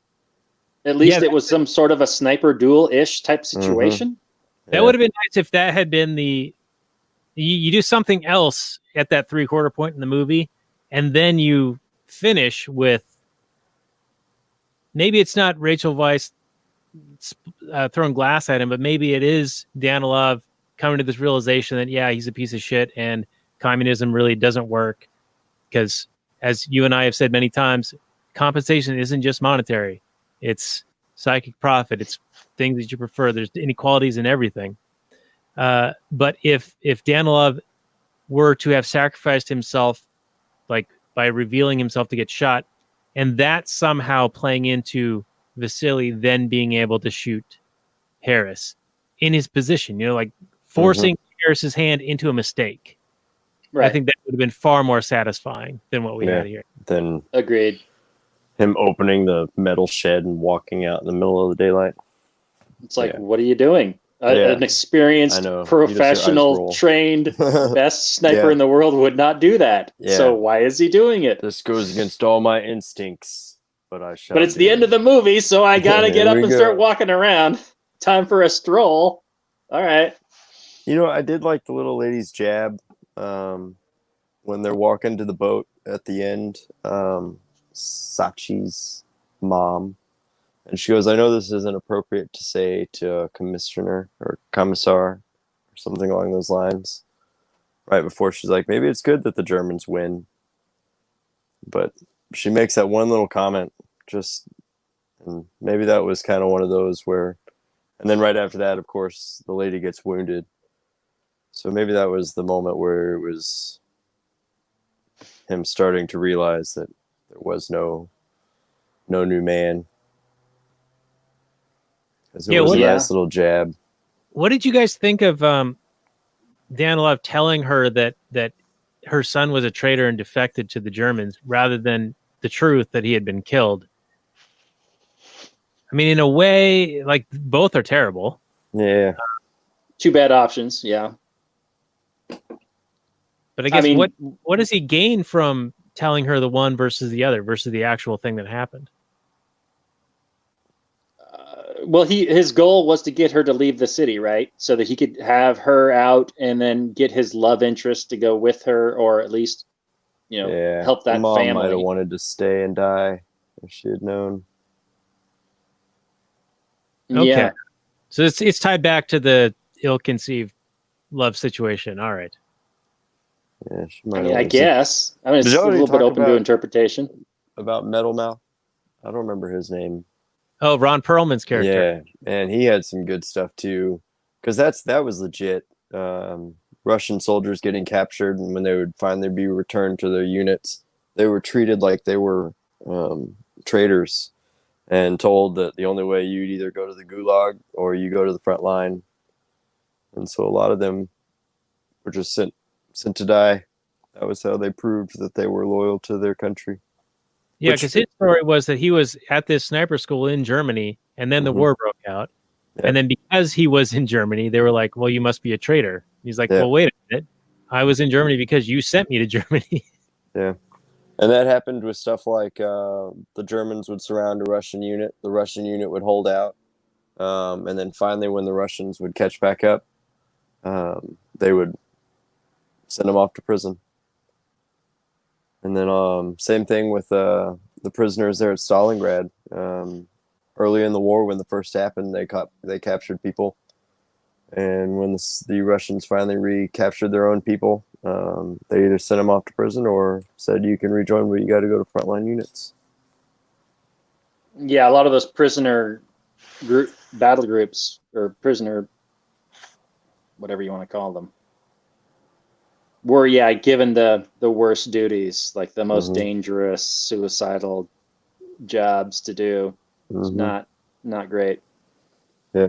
At least it was some sort of a sniper duel-ish type situation. Mm-hmm. That would have been nice if that had been you do something else at that 3/4 point in the movie, and then you finish with, maybe it's not Rachel Weisz throwing glass at him, but maybe it is Danilov coming to this realization that, he's a piece of shit and communism really doesn't work. Because as you and I have said many times, compensation isn't just monetary. It's psychic profit. It's things that you prefer. There's inequalities in everything. But if Danilov were to have sacrificed himself like by revealing himself to get shot, and that somehow playing into Vasily then being able to shoot Harris in his position, like forcing Harris's hand into a mistake. Right. I think that would have been far more satisfying than what we had here. Then agreed. Him opening the metal shed and walking out in the middle of the daylight. It's like, what are you doing? An experienced, professional, trained, best sniper in the world would not do that. Yeah. So why is he doing it? This goes against all my instincts, but I shall. But it's the end of the movie, so I gotta get up and start walking around. Time for a stroll. All right. I did like the little lady's jab when they're walking to the boat at the end. Sachi's mom. And she goes, I know this isn't appropriate to say to a commissioner or commissar or something along those lines. Right before she's like, maybe it's good that the Germans win. But she makes that one little comment, and maybe that was kind of one of those where, and then right after that, of course, the lady gets wounded. So maybe that was the moment where it was him starting to realize that there was no new man. It was a nice little jab. What did you guys think of Danilov telling her that her son was a traitor and defected to the Germans rather than the truth that he had been killed? I mean, in a way, like, both are terrible. Yeah. Two bad options, yeah. But I guess what does he gain from telling her the one versus the other versus the actual thing that happened? Well, his goal was to get her to leave the city, right? So that he could have her out and then get his love interest to go with her, or at least, help that Mom family. Might have wanted to stay and die if she had known. Okay. Yeah. So it's tied back to the ill-conceived love situation. All right. Yeah, she might I guess. I mean, it's a little bit open to interpretation. About Metal Mouth? I don't remember his name. Oh, Ron Perlman's character. Yeah, and he had some good stuff too, because that was legit. Russian soldiers getting captured, and when they would finally be returned to their units, they were treated like they were traitors, and told that the only way you'd either go to the gulag or you go to the front line. And so a lot of them were just sent to die. That was how they proved that they were loyal to their country. Yeah, because his story was that he was at this sniper school in Germany, and then the war broke out. Yeah. And then because he was in Germany, they were like, well, you must be a traitor. He's like, well, wait a minute. I was in Germany because you sent me to Germany. Yeah. And that happened with stuff like the Germans would surround a Russian unit. The Russian unit would hold out. And then finally, when the Russians would catch back up, they would send them off to prison. And then same thing with the prisoners there at Stalingrad. Early in the war, when the first happened, they captured people. And when the Russians finally recaptured their own people, they either sent them off to prison or said, you can rejoin, but you got to go to frontline units. Yeah, a lot of those prisoner battle groups, or prisoner, whatever you want to call them, were given the worst duties, like the most dangerous, suicidal jobs to do. It's not great. Yeah,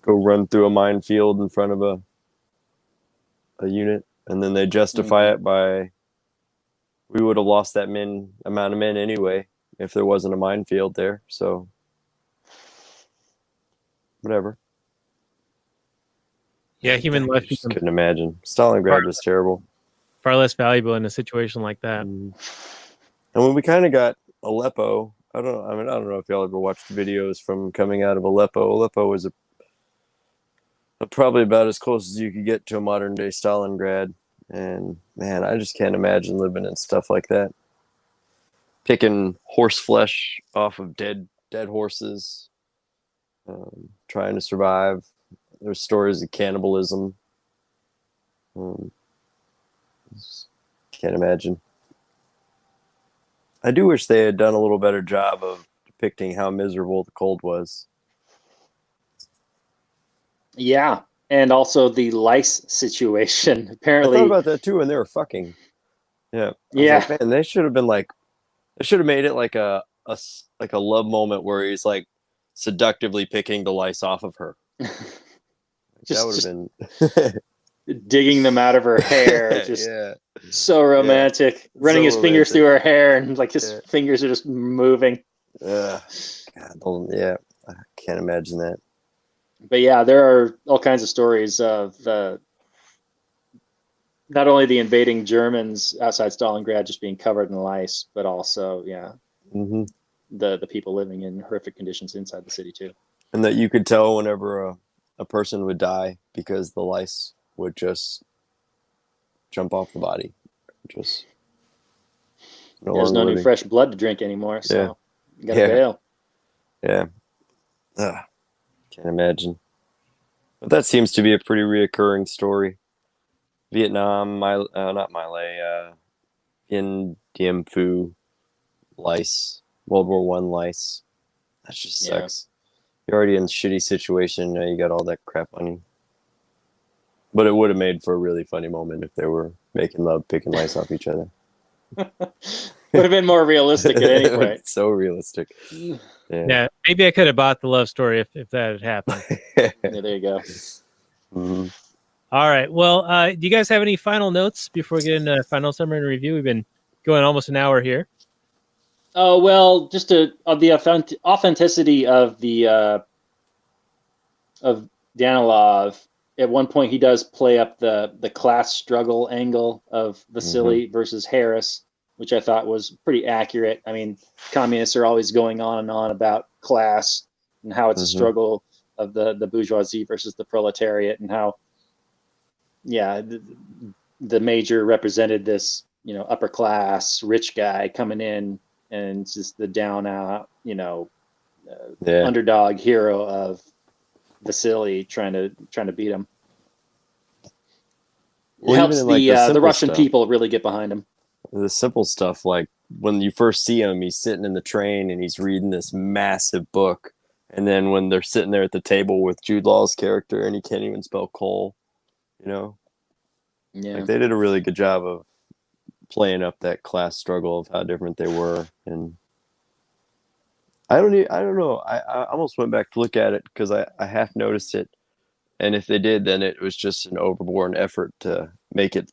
go run through a minefield in front of a unit, and then they justify it by, we would have lost that amount of men anyway if there wasn't a minefield there. So whatever. Yeah, human life. Just couldn't imagine. Stalingrad was terrible. Far less valuable in a situation like that. And when we kind of got Aleppo, I don't know if y'all ever watched videos from coming out of Aleppo. Aleppo was probably about as close as you could get to a modern day Stalingrad. And man, I just can't imagine living in stuff like that. Picking horse flesh off of dead horses, trying to survive. There's stories of cannibalism. Can't imagine. I do wish they had done a little better job of depicting how miserable the cold was. Yeah, and also the lice situation. Apparently, I thought about that too when they were fucking. Yeah. Yeah. Like, man, they should have made it like a love moment where he's like seductively picking the lice off of her. That would have been digging them out of her hair. Just yeah. so romantic. Yeah. Running So his fingers through her hair, and like his Yeah. fingers are just moving. God, yeah, I can't imagine that. But yeah, there are all kinds of stories of not only the invading Germans outside Stalingrad just being covered in lice, but also, Mm-hmm. the people living in horrific conditions inside the city too. And that you could tell whenever a person would die because the lice would just jump off the body. Just There's no new fresh blood to drink anymore, so you gotta bail. Yeah. Can't imagine. But that seems to be a pretty reoccurring story. Vietnam, not Malay, in Diem Phu lice, World War One lice. That just sucks. You're already in a shitty situation, now you got all that crap on you. But it would have made for a really funny moment if they were making love, picking lice off each other. Would have been more realistic at any point. So realistic. Yeah, maybe I could have bought the love story if that had happened. Yeah, there you go. Mm-hmm. All right. Well, do you guys have any final notes before we get into final summary and review? We've been going almost an hour here. Oh, well, just of the authenticity of the of Danilov. At one point, he does play up the class struggle angle of Vasily versus Harris, which I thought was pretty accurate. I mean, communists are always going on and on about class and how it's a struggle of the bourgeoisie versus the proletariat, and how, the major represented this, upper class rich guy coming in, and it's just the down out, underdog hero of Vasily trying to beat him. It helps the Russian people really get behind him. The simple stuff, like when you first see him, he's sitting in the train and he's reading this massive book. And then when they're sitting there at the table with Jude Law's character and he can't even spell coal, like they did a really good job of playing up that class struggle of how different they were. And I don't know. I almost went back to look at it because I half noticed it. And if they did, then it was just an overborne effort to make it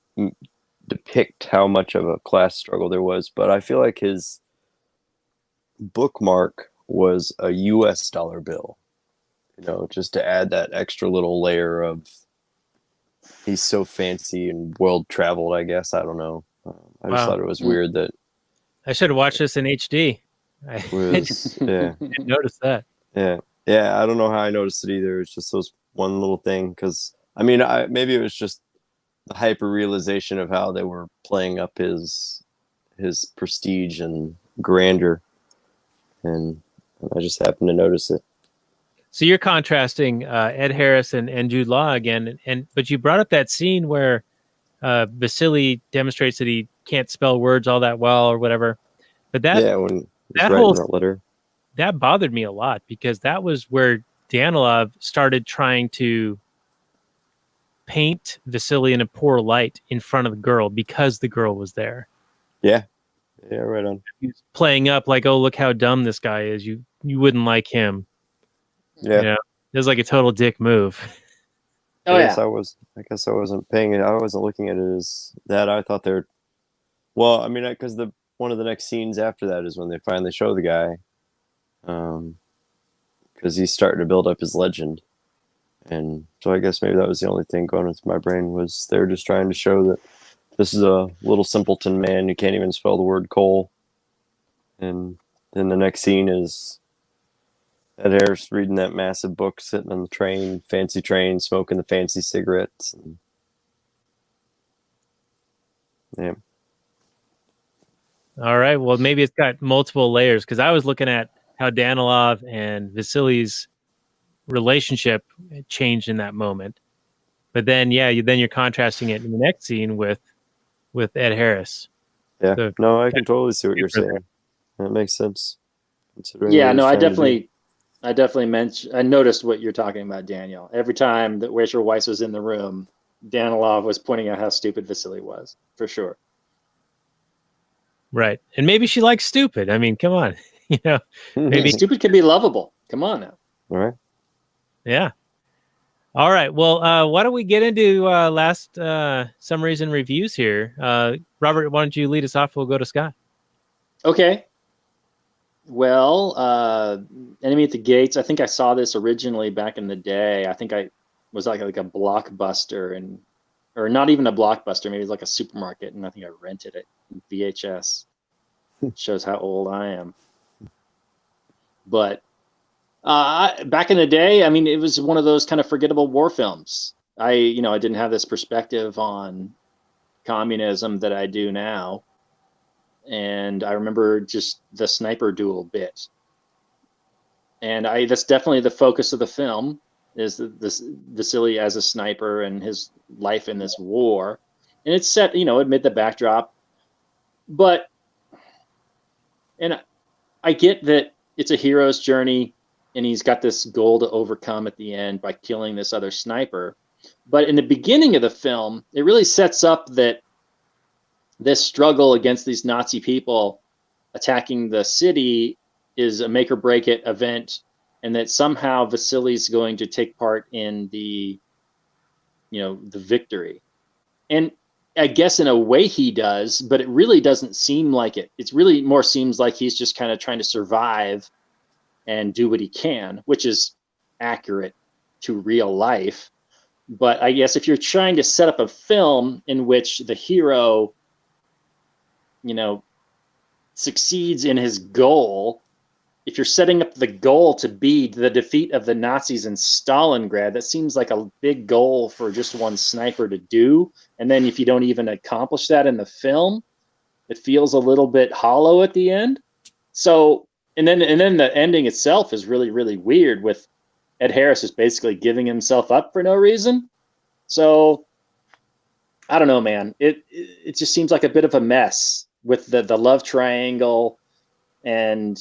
depict how much of a class struggle there was. But I feel like his bookmark was a US dollar bill, just to add that extra little layer of he's so fancy and world traveled, I guess. I don't know. I just thought it was weird that I should have watched this in HD. I didn't notice that. Yeah. I don't know how I noticed it either. It's just those one little thing, because maybe it was just the hyper realization of how they were playing up his prestige and grandeur, and I just happened to notice it. So you're contrasting Ed Harris and Jude Law again, but you brought up that scene where Vasily demonstrates that he can't spell words all that well or whatever. But when he's writing that letter, that bothered me a lot, because that was where Danilov started trying to paint Vasily in a poor light in front of the girl because the girl was there. Yeah, right on. He's playing up like, oh, look how dumb this guy is. You wouldn't like him. Yeah, it was like a total dick move. I guess I wasn't paying it. I wasn't looking at it as that. I thought they're because one of the next scenes after that is when they finally show the guy, because he's starting to build up his legend. And so I guess maybe that was the only thing going into my brain, was they're just trying to show that this is a little simpleton man who can't even spell the word coal. And then the next scene is Ed Harris reading that massive book, sitting on the train, fancy train, smoking the fancy cigarettes. And, yeah. All right. Well, maybe it's got multiple layers, because I was looking at how Danilov and Vasily's relationship changed in that moment. But then, you're contrasting it in the next scene with Ed Harris. Yeah. So, no, I can totally see what you're saying. That makes sense. Yeah, no, I definitely I noticed what you're talking about, Daniel. Every time that Rachel Weisz was in the room, Danilov was pointing out how stupid Vasily was, for sure. Right. And maybe she likes stupid. I mean, come on. Maybe Stupid can be lovable. Come on now. All right. Yeah. All right. Well, why don't we get into last summaries and reviews here? Robert, why don't you lead us off? We'll go to Scott. Okay. Well, Enemy at the Gates. I think I saw this originally back in the day. I think I was like a Blockbuster, or not even a Blockbuster. Maybe it was like a supermarket, and I think I rented it in VHS. Shows how old I am. But back in the day, I mean, it was one of those kind of forgettable war films. I didn't have this perspective on communism that I do now. And I remember just the sniper duel bit. And that's definitely the focus of the film, is this Vasily as a sniper and his life in this war. And it's set, amid the backdrop. And I get that it's a hero's journey, and he's got this goal to overcome at the end by killing this other sniper. But in the beginning of the film, it really sets up that this struggle against these Nazi people attacking the city is a make or break it event, and that somehow Vasily's going to take part in the victory. And I guess in a way he does, but it really doesn't seem like it. It's really more seems like he's just kind of trying to survive and do what he can, which is accurate to real life. But I guess if you're trying to set up a film in which the hero, succeeds in his goal, if you're setting up the goal to be the defeat of the Nazis in Stalingrad, that seems like a big goal for just one sniper to do. And then if you don't even accomplish that in the film, it feels a little bit hollow at the end. So, and then the ending itself is really, really weird, with Ed Harris is basically giving himself up for no reason. So I don't know, man. It just seems like a bit of a mess with the love triangle and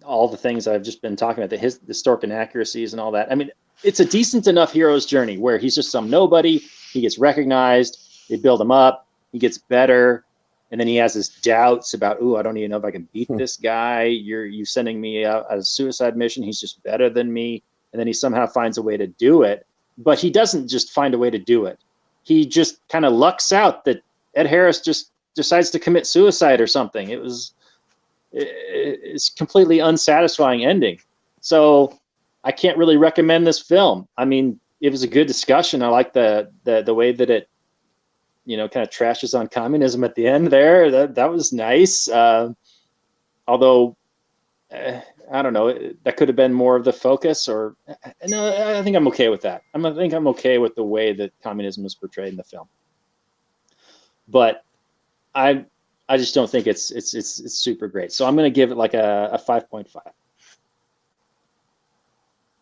all the things I've just been talking about, the historic inaccuracies and all that. I mean, it's a decent enough hero's journey where he's just some nobody. He gets recognized. They build him up. He gets better. And then he has his doubts about, I don't even know if I can beat this guy. You sending me out as a suicide mission. He's just better than me. And then he somehow finds a way to do it. But he doesn't just find a way to do it. He just kind of lucks out that Ed Harris just decides to commit suicide or something. It's completely unsatisfying ending. So I can't really recommend this film. I mean, it was a good discussion. I like the way that it, kind of trashes on communism at the end there. That was nice. Although, I don't know, that could have been more of the focus, or no, I think I'm okay with that. I think I'm okay with the way that communism is portrayed in the film. But I just don't think it's super great. So I'm going to give it like a 5.5.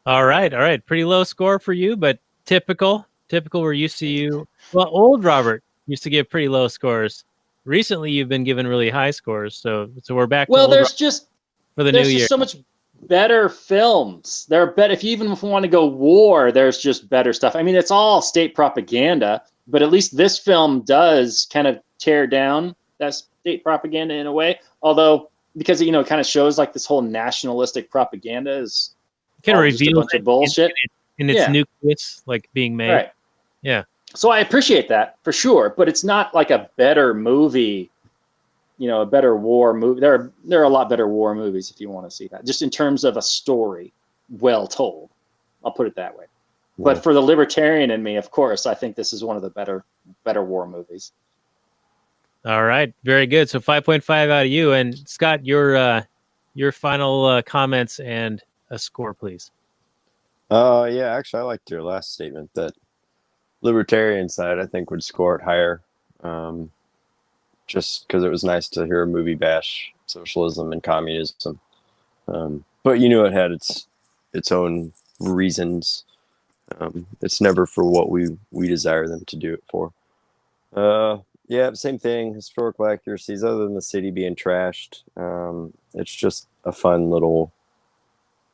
All right. Pretty low score for you, but typical. We're used to you. Well, old Robert used to give pretty low scores. Recently, you've been given really high scores. So we're back. Well, to there's just for the new year. So much better films. There are better. If you want to go war, there's just better stuff. I mean, it's all state propaganda, but at least this film does kind of tear down that state propaganda in a way. Although, because it kind of shows like this whole nationalistic propaganda is kind of reveals a bunch of bullshit in its nucleus, like being made. Right. Yeah. So I appreciate that for sure, but it's not like a better movie, a better war movie. There are a lot better war movies if you want to see that, just in terms of a story well told. I'll put it that way. Yeah. But for the libertarian in me, of course, I think this is one of the better war movies. All right, very good. So 5.5 out of you. And Scott, your final comments and a score, please. Yeah, actually, I liked your last statement that libertarian side, I think, would score it higher. Just because it was nice to hear a movie bash socialism and communism. But it had its own reasons. It's never for what we desire them to do it for. Yeah, same thing. Historical accuracies, other than the city being trashed. It's just a fun little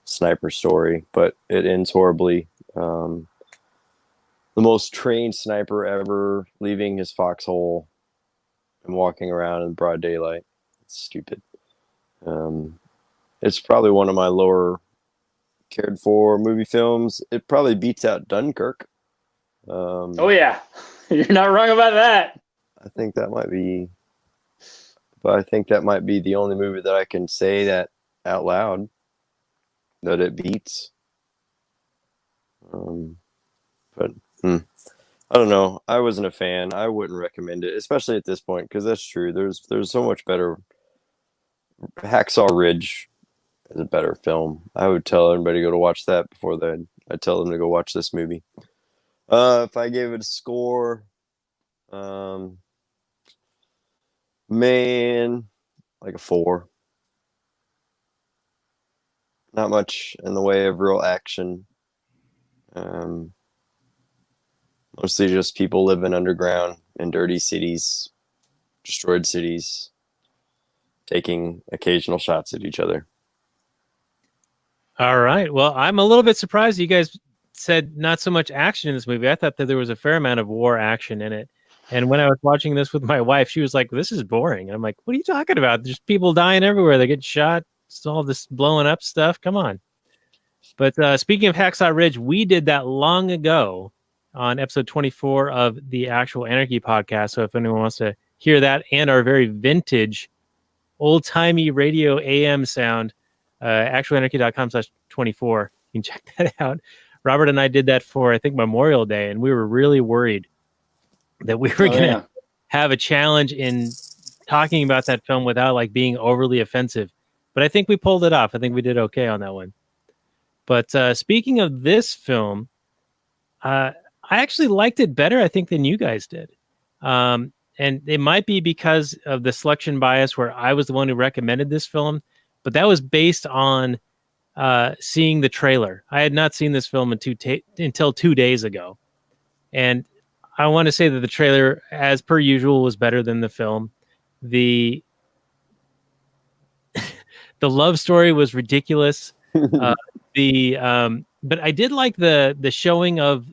sniper story, but it ends horribly. The most trained sniper ever leaving his foxhole and walking around in broad daylight. It's stupid. It's probably one of my lower cared for movie films. It probably beats out Dunkirk. Oh yeah, you're not wrong about that. I think that might be, but I think that might be the only movie that I can say that out loud that it beats. But I don't know. I wasn't a fan. I wouldn't recommend it, especially at this point, because that's true. There's so much better. Hacksaw Ridge is a better film. I would tell everybody to go to watch that before I tell them to go watch this movie. If I gave it a score, man, like a 4. Not much in the way of real action. Mostly just people living underground in dirty cities, destroyed cities, taking occasional shots at each other. All right. Well, I'm a little bit surprised you guys said not so much action in this movie. I thought that there was a fair amount of war action in it. And when I was watching this with my wife, she was like, this is boring. I'm like, what are you talking about? There's people dying everywhere. They get shot. It's all this blowing up stuff. Come on. But speaking of Hacksaw Ridge, we did that long ago on episode 24 of the actual Anarchy podcast. So if anyone wants to hear that and our very vintage, old-timey radio AM sound, actualanarchy.com/24, you can check that out. Robert and I did that for, I think, Memorial Day, and we were really worried that we were going to have a challenge in talking about that film without like being overly offensive. But I think we pulled it off. I think we did okay on that one. But speaking of this film, I actually liked it better, I think, than you guys did. And it might be because of the selection bias where I was the one who recommended this film, but that was based on seeing the trailer. I had not seen this film until 2 days ago. And I want to say that the trailer, as per usual, was better than the film. The love story was ridiculous. But I did like the showing of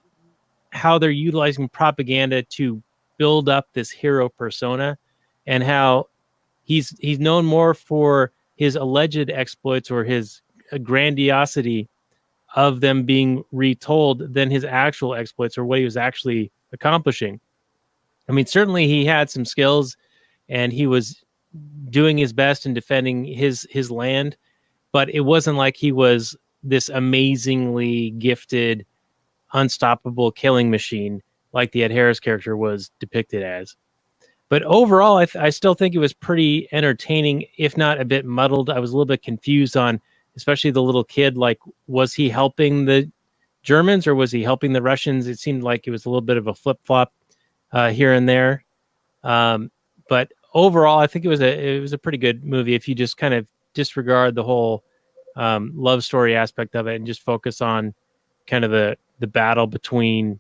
how they're utilizing propaganda to build up this hero persona, and how he's known more for his alleged exploits or his grandiosity of them being retold than his actual exploits or what he was actually accomplishing. I mean, certainly he had some skills and he was doing his best in defending his land, but it wasn't like he was this amazingly gifted, unstoppable killing machine like the Ed Harris character was depicted as. But overall, I still think it was pretty entertaining, if not a bit muddled. I was a little bit confused on, especially the little kid, like, was he helping the Germans or was he helping the Russians? It seemed like it was a little bit of a flip-flop here and there. But overall, I think it was a pretty good movie if you just kind of disregard the whole love story aspect of it and just focus on kind of the battle between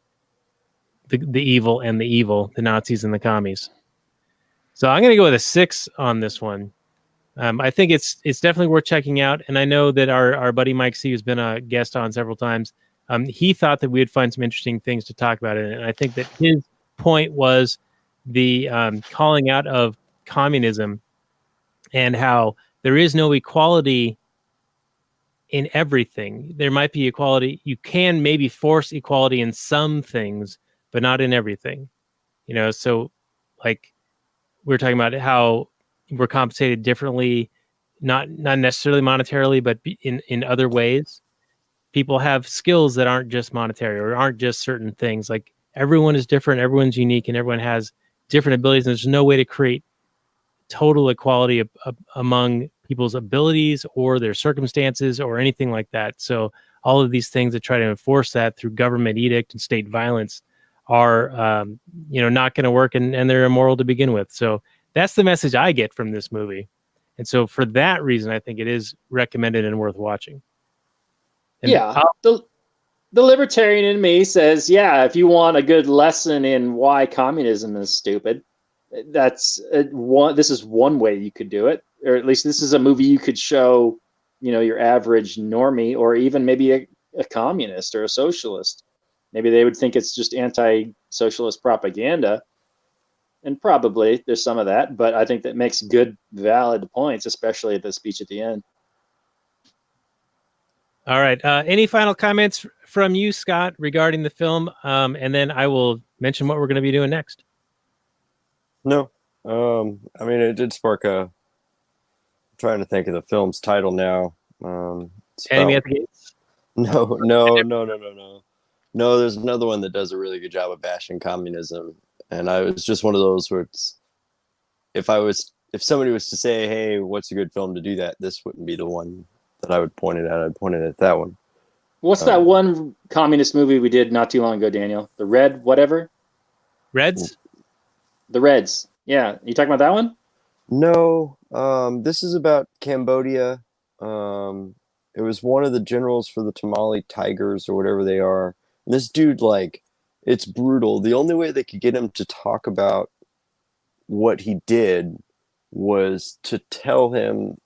the evil and the evil, the Nazis and the commies. So I'm going to go with a 6 on this one. I think it's definitely worth checking out. And I know that our buddy Mike C, who's been a guest on several times, he thought that we would find some interesting things to talk about in it. And I think that his point was the calling out of communism and how there is no equality in everything. There might be equality. You can maybe force equality in some things, but not in everything. You know, so like we were talking about how we're compensated differently, not necessarily monetarily, but in other ways. People have skills that aren't just monetary or aren't just certain things. Like everyone is different, everyone's unique, and everyone has different abilities. And there's no way to create total equality among people's abilities or their circumstances or anything like that. So all of these things that try to enforce that through government edict and state violence are, not going to work, and they're immoral to begin with. So that's the message I get from this movie. And so for that reason, I think it is recommended and worth watching. And the libertarian in me says, yeah, if you want a good lesson in why communism is stupid, this is one way you could do it. Or at least this is a movie you could show, your average normie, or even maybe a communist or a socialist. Maybe they would think it's just anti-socialist propaganda. and probably there's some of that, but I think that makes good, valid points, especially the speech at the end. All right. Any final comments from you, Scott, regarding the film? And then I will mention what we're going to be doing next. No. I mean, it did spark a... I'm trying to think of the film's title now. Enemy at the Gates? No. No, there's another one that does a really good job of bashing communism. And it's just one of those where it's... If somebody was to say, hey, what's a good film to do that, this wouldn't be the one that I would point it at. I'd point it at that one. What's that one communist movie we did not too long ago, Daniel? The Red whatever? Reds? The Reds. Yeah. You talking about that one? No. This is about Cambodia. It was one of the generals for the Tamale Tigers or whatever they are. And this dude, like, it's brutal. The only way they could get him to talk about what he did was to tell him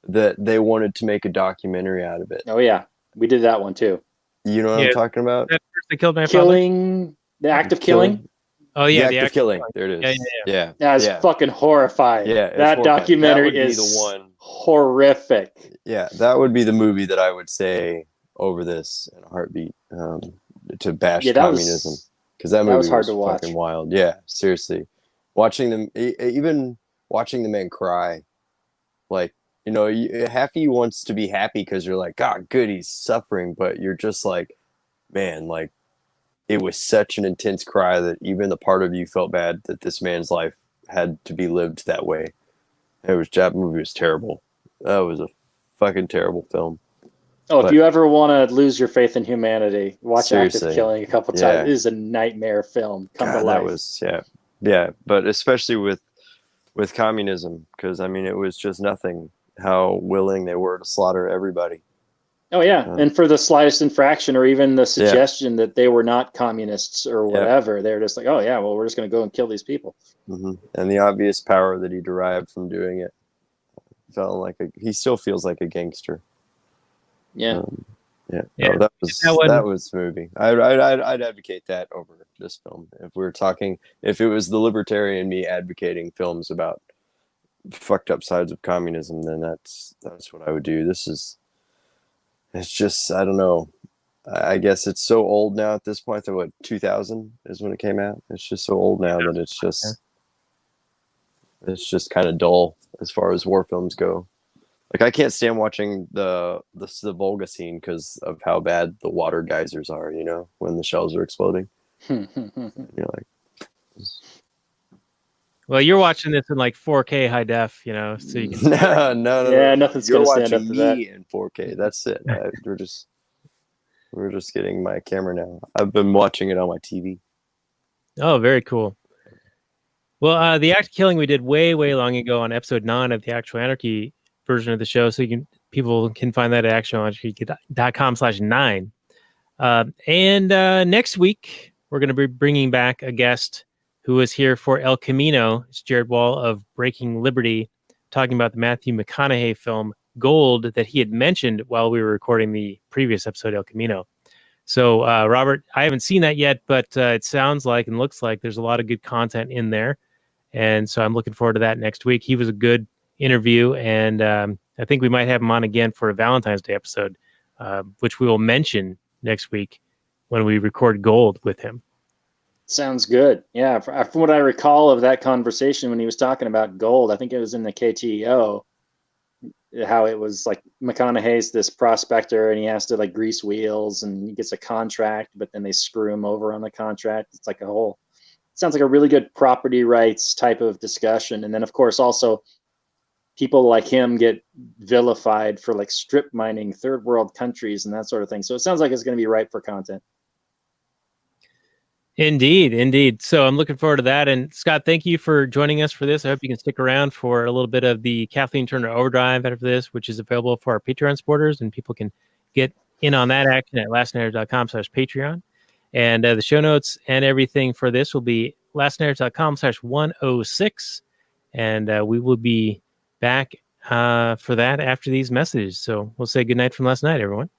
that they wanted to make a documentary out of it. Oh yeah, we did that one too. You know what I'm talking about? They killed my killing, the act of killing. Oh yeah, the act of killing. There it is. Yeah. That's fucking horrifying. Yeah, that documentary that is the one. Horrific. Yeah, that would be the movie that I would say over this in a heartbeat to bash communism, because that movie was hard to watch. Fucking wild. Yeah, seriously, watching them, even watching the man cry, like. You know, half of you wants to be happy because you're like, God, good, he's suffering. But you're just like, man, like, it was such an intense cry that even the part of you felt bad that this man's life had to be lived that way. That movie was terrible. That was a fucking terrible film. Oh, if you ever want to lose your faith in humanity, watch Act of Killing a couple times. It is a nightmare film. Come to life. That was, yeah. But especially with communism, because, I mean, it was just nothing. How willing they were to slaughter everybody. Oh yeah, and for the slightest infraction or even the suggestion that they were not communists or whatever, they're just like, oh yeah, well, we're just going to go and kill these people. Mm-hmm. And the obvious power that he derived from doing it felt like he still feels like a gangster. Yeah. No, that was the movie. I'd advocate that over this film. If it was the libertarian me advocating films about fucked up sides of communism, then that's what I would do. It's just, I don't know. I guess it's so old now at this point that 2000 is when it came out. It's just so old now that it's just kind of dull as far as war films go. Like, I can't stand watching the Volga scene because of how bad the water geysers are, you know, when the shells are exploding. You're like, well, you're watching this in like 4K high def, you know, so you can. No. Yeah, nothing's gonna stand up to that. In 4K. That's it. We're just getting my camera now. I've been watching it on my TV. Oh, very cool. Well, the act of killing we did way long ago on episode 9 of the Actual Anarchy version of the show, so people can find that at actualanarchy.com/9. And next week we're going to be bringing back a guest who was here for El Camino. It's Jared Wall of Breaking Liberty, talking about the Matthew McConaughey film Gold that he had mentioned while we were recording the previous episode, El Camino. So, Robert, I haven't seen that yet, but it sounds like and looks like there's a lot of good content in there. And so I'm looking forward to that next week. He was a good interview, and I think we might have him on again for a Valentine's Day episode, which we will mention next week when we record Gold with him. Sounds good. Yeah, from what I recall of that conversation when he was talking about Gold, I think it was in the KTO, how it was like McConaughey's this prospector and he has to like grease wheels and he gets a contract, but then they screw him over on the contract. It's like sounds like a really good property rights type of discussion. And then, of course, also people like him get vilified for like strip mining third world countries and that sort of thing. So it sounds like it's going to be ripe for content. Indeed. So I'm looking forward to that. And Scott, thank you for joining us for this. I hope you can stick around for a little bit of the Kathleen Turner Overdrive after this, which is available for our Patreon supporters, and people can get in on that action at lastnarrative.com/Patreon. And the show notes and everything for this will be lastnarrative.com/106. And we will be back for that after these messages. So we'll say good night from last night, everyone.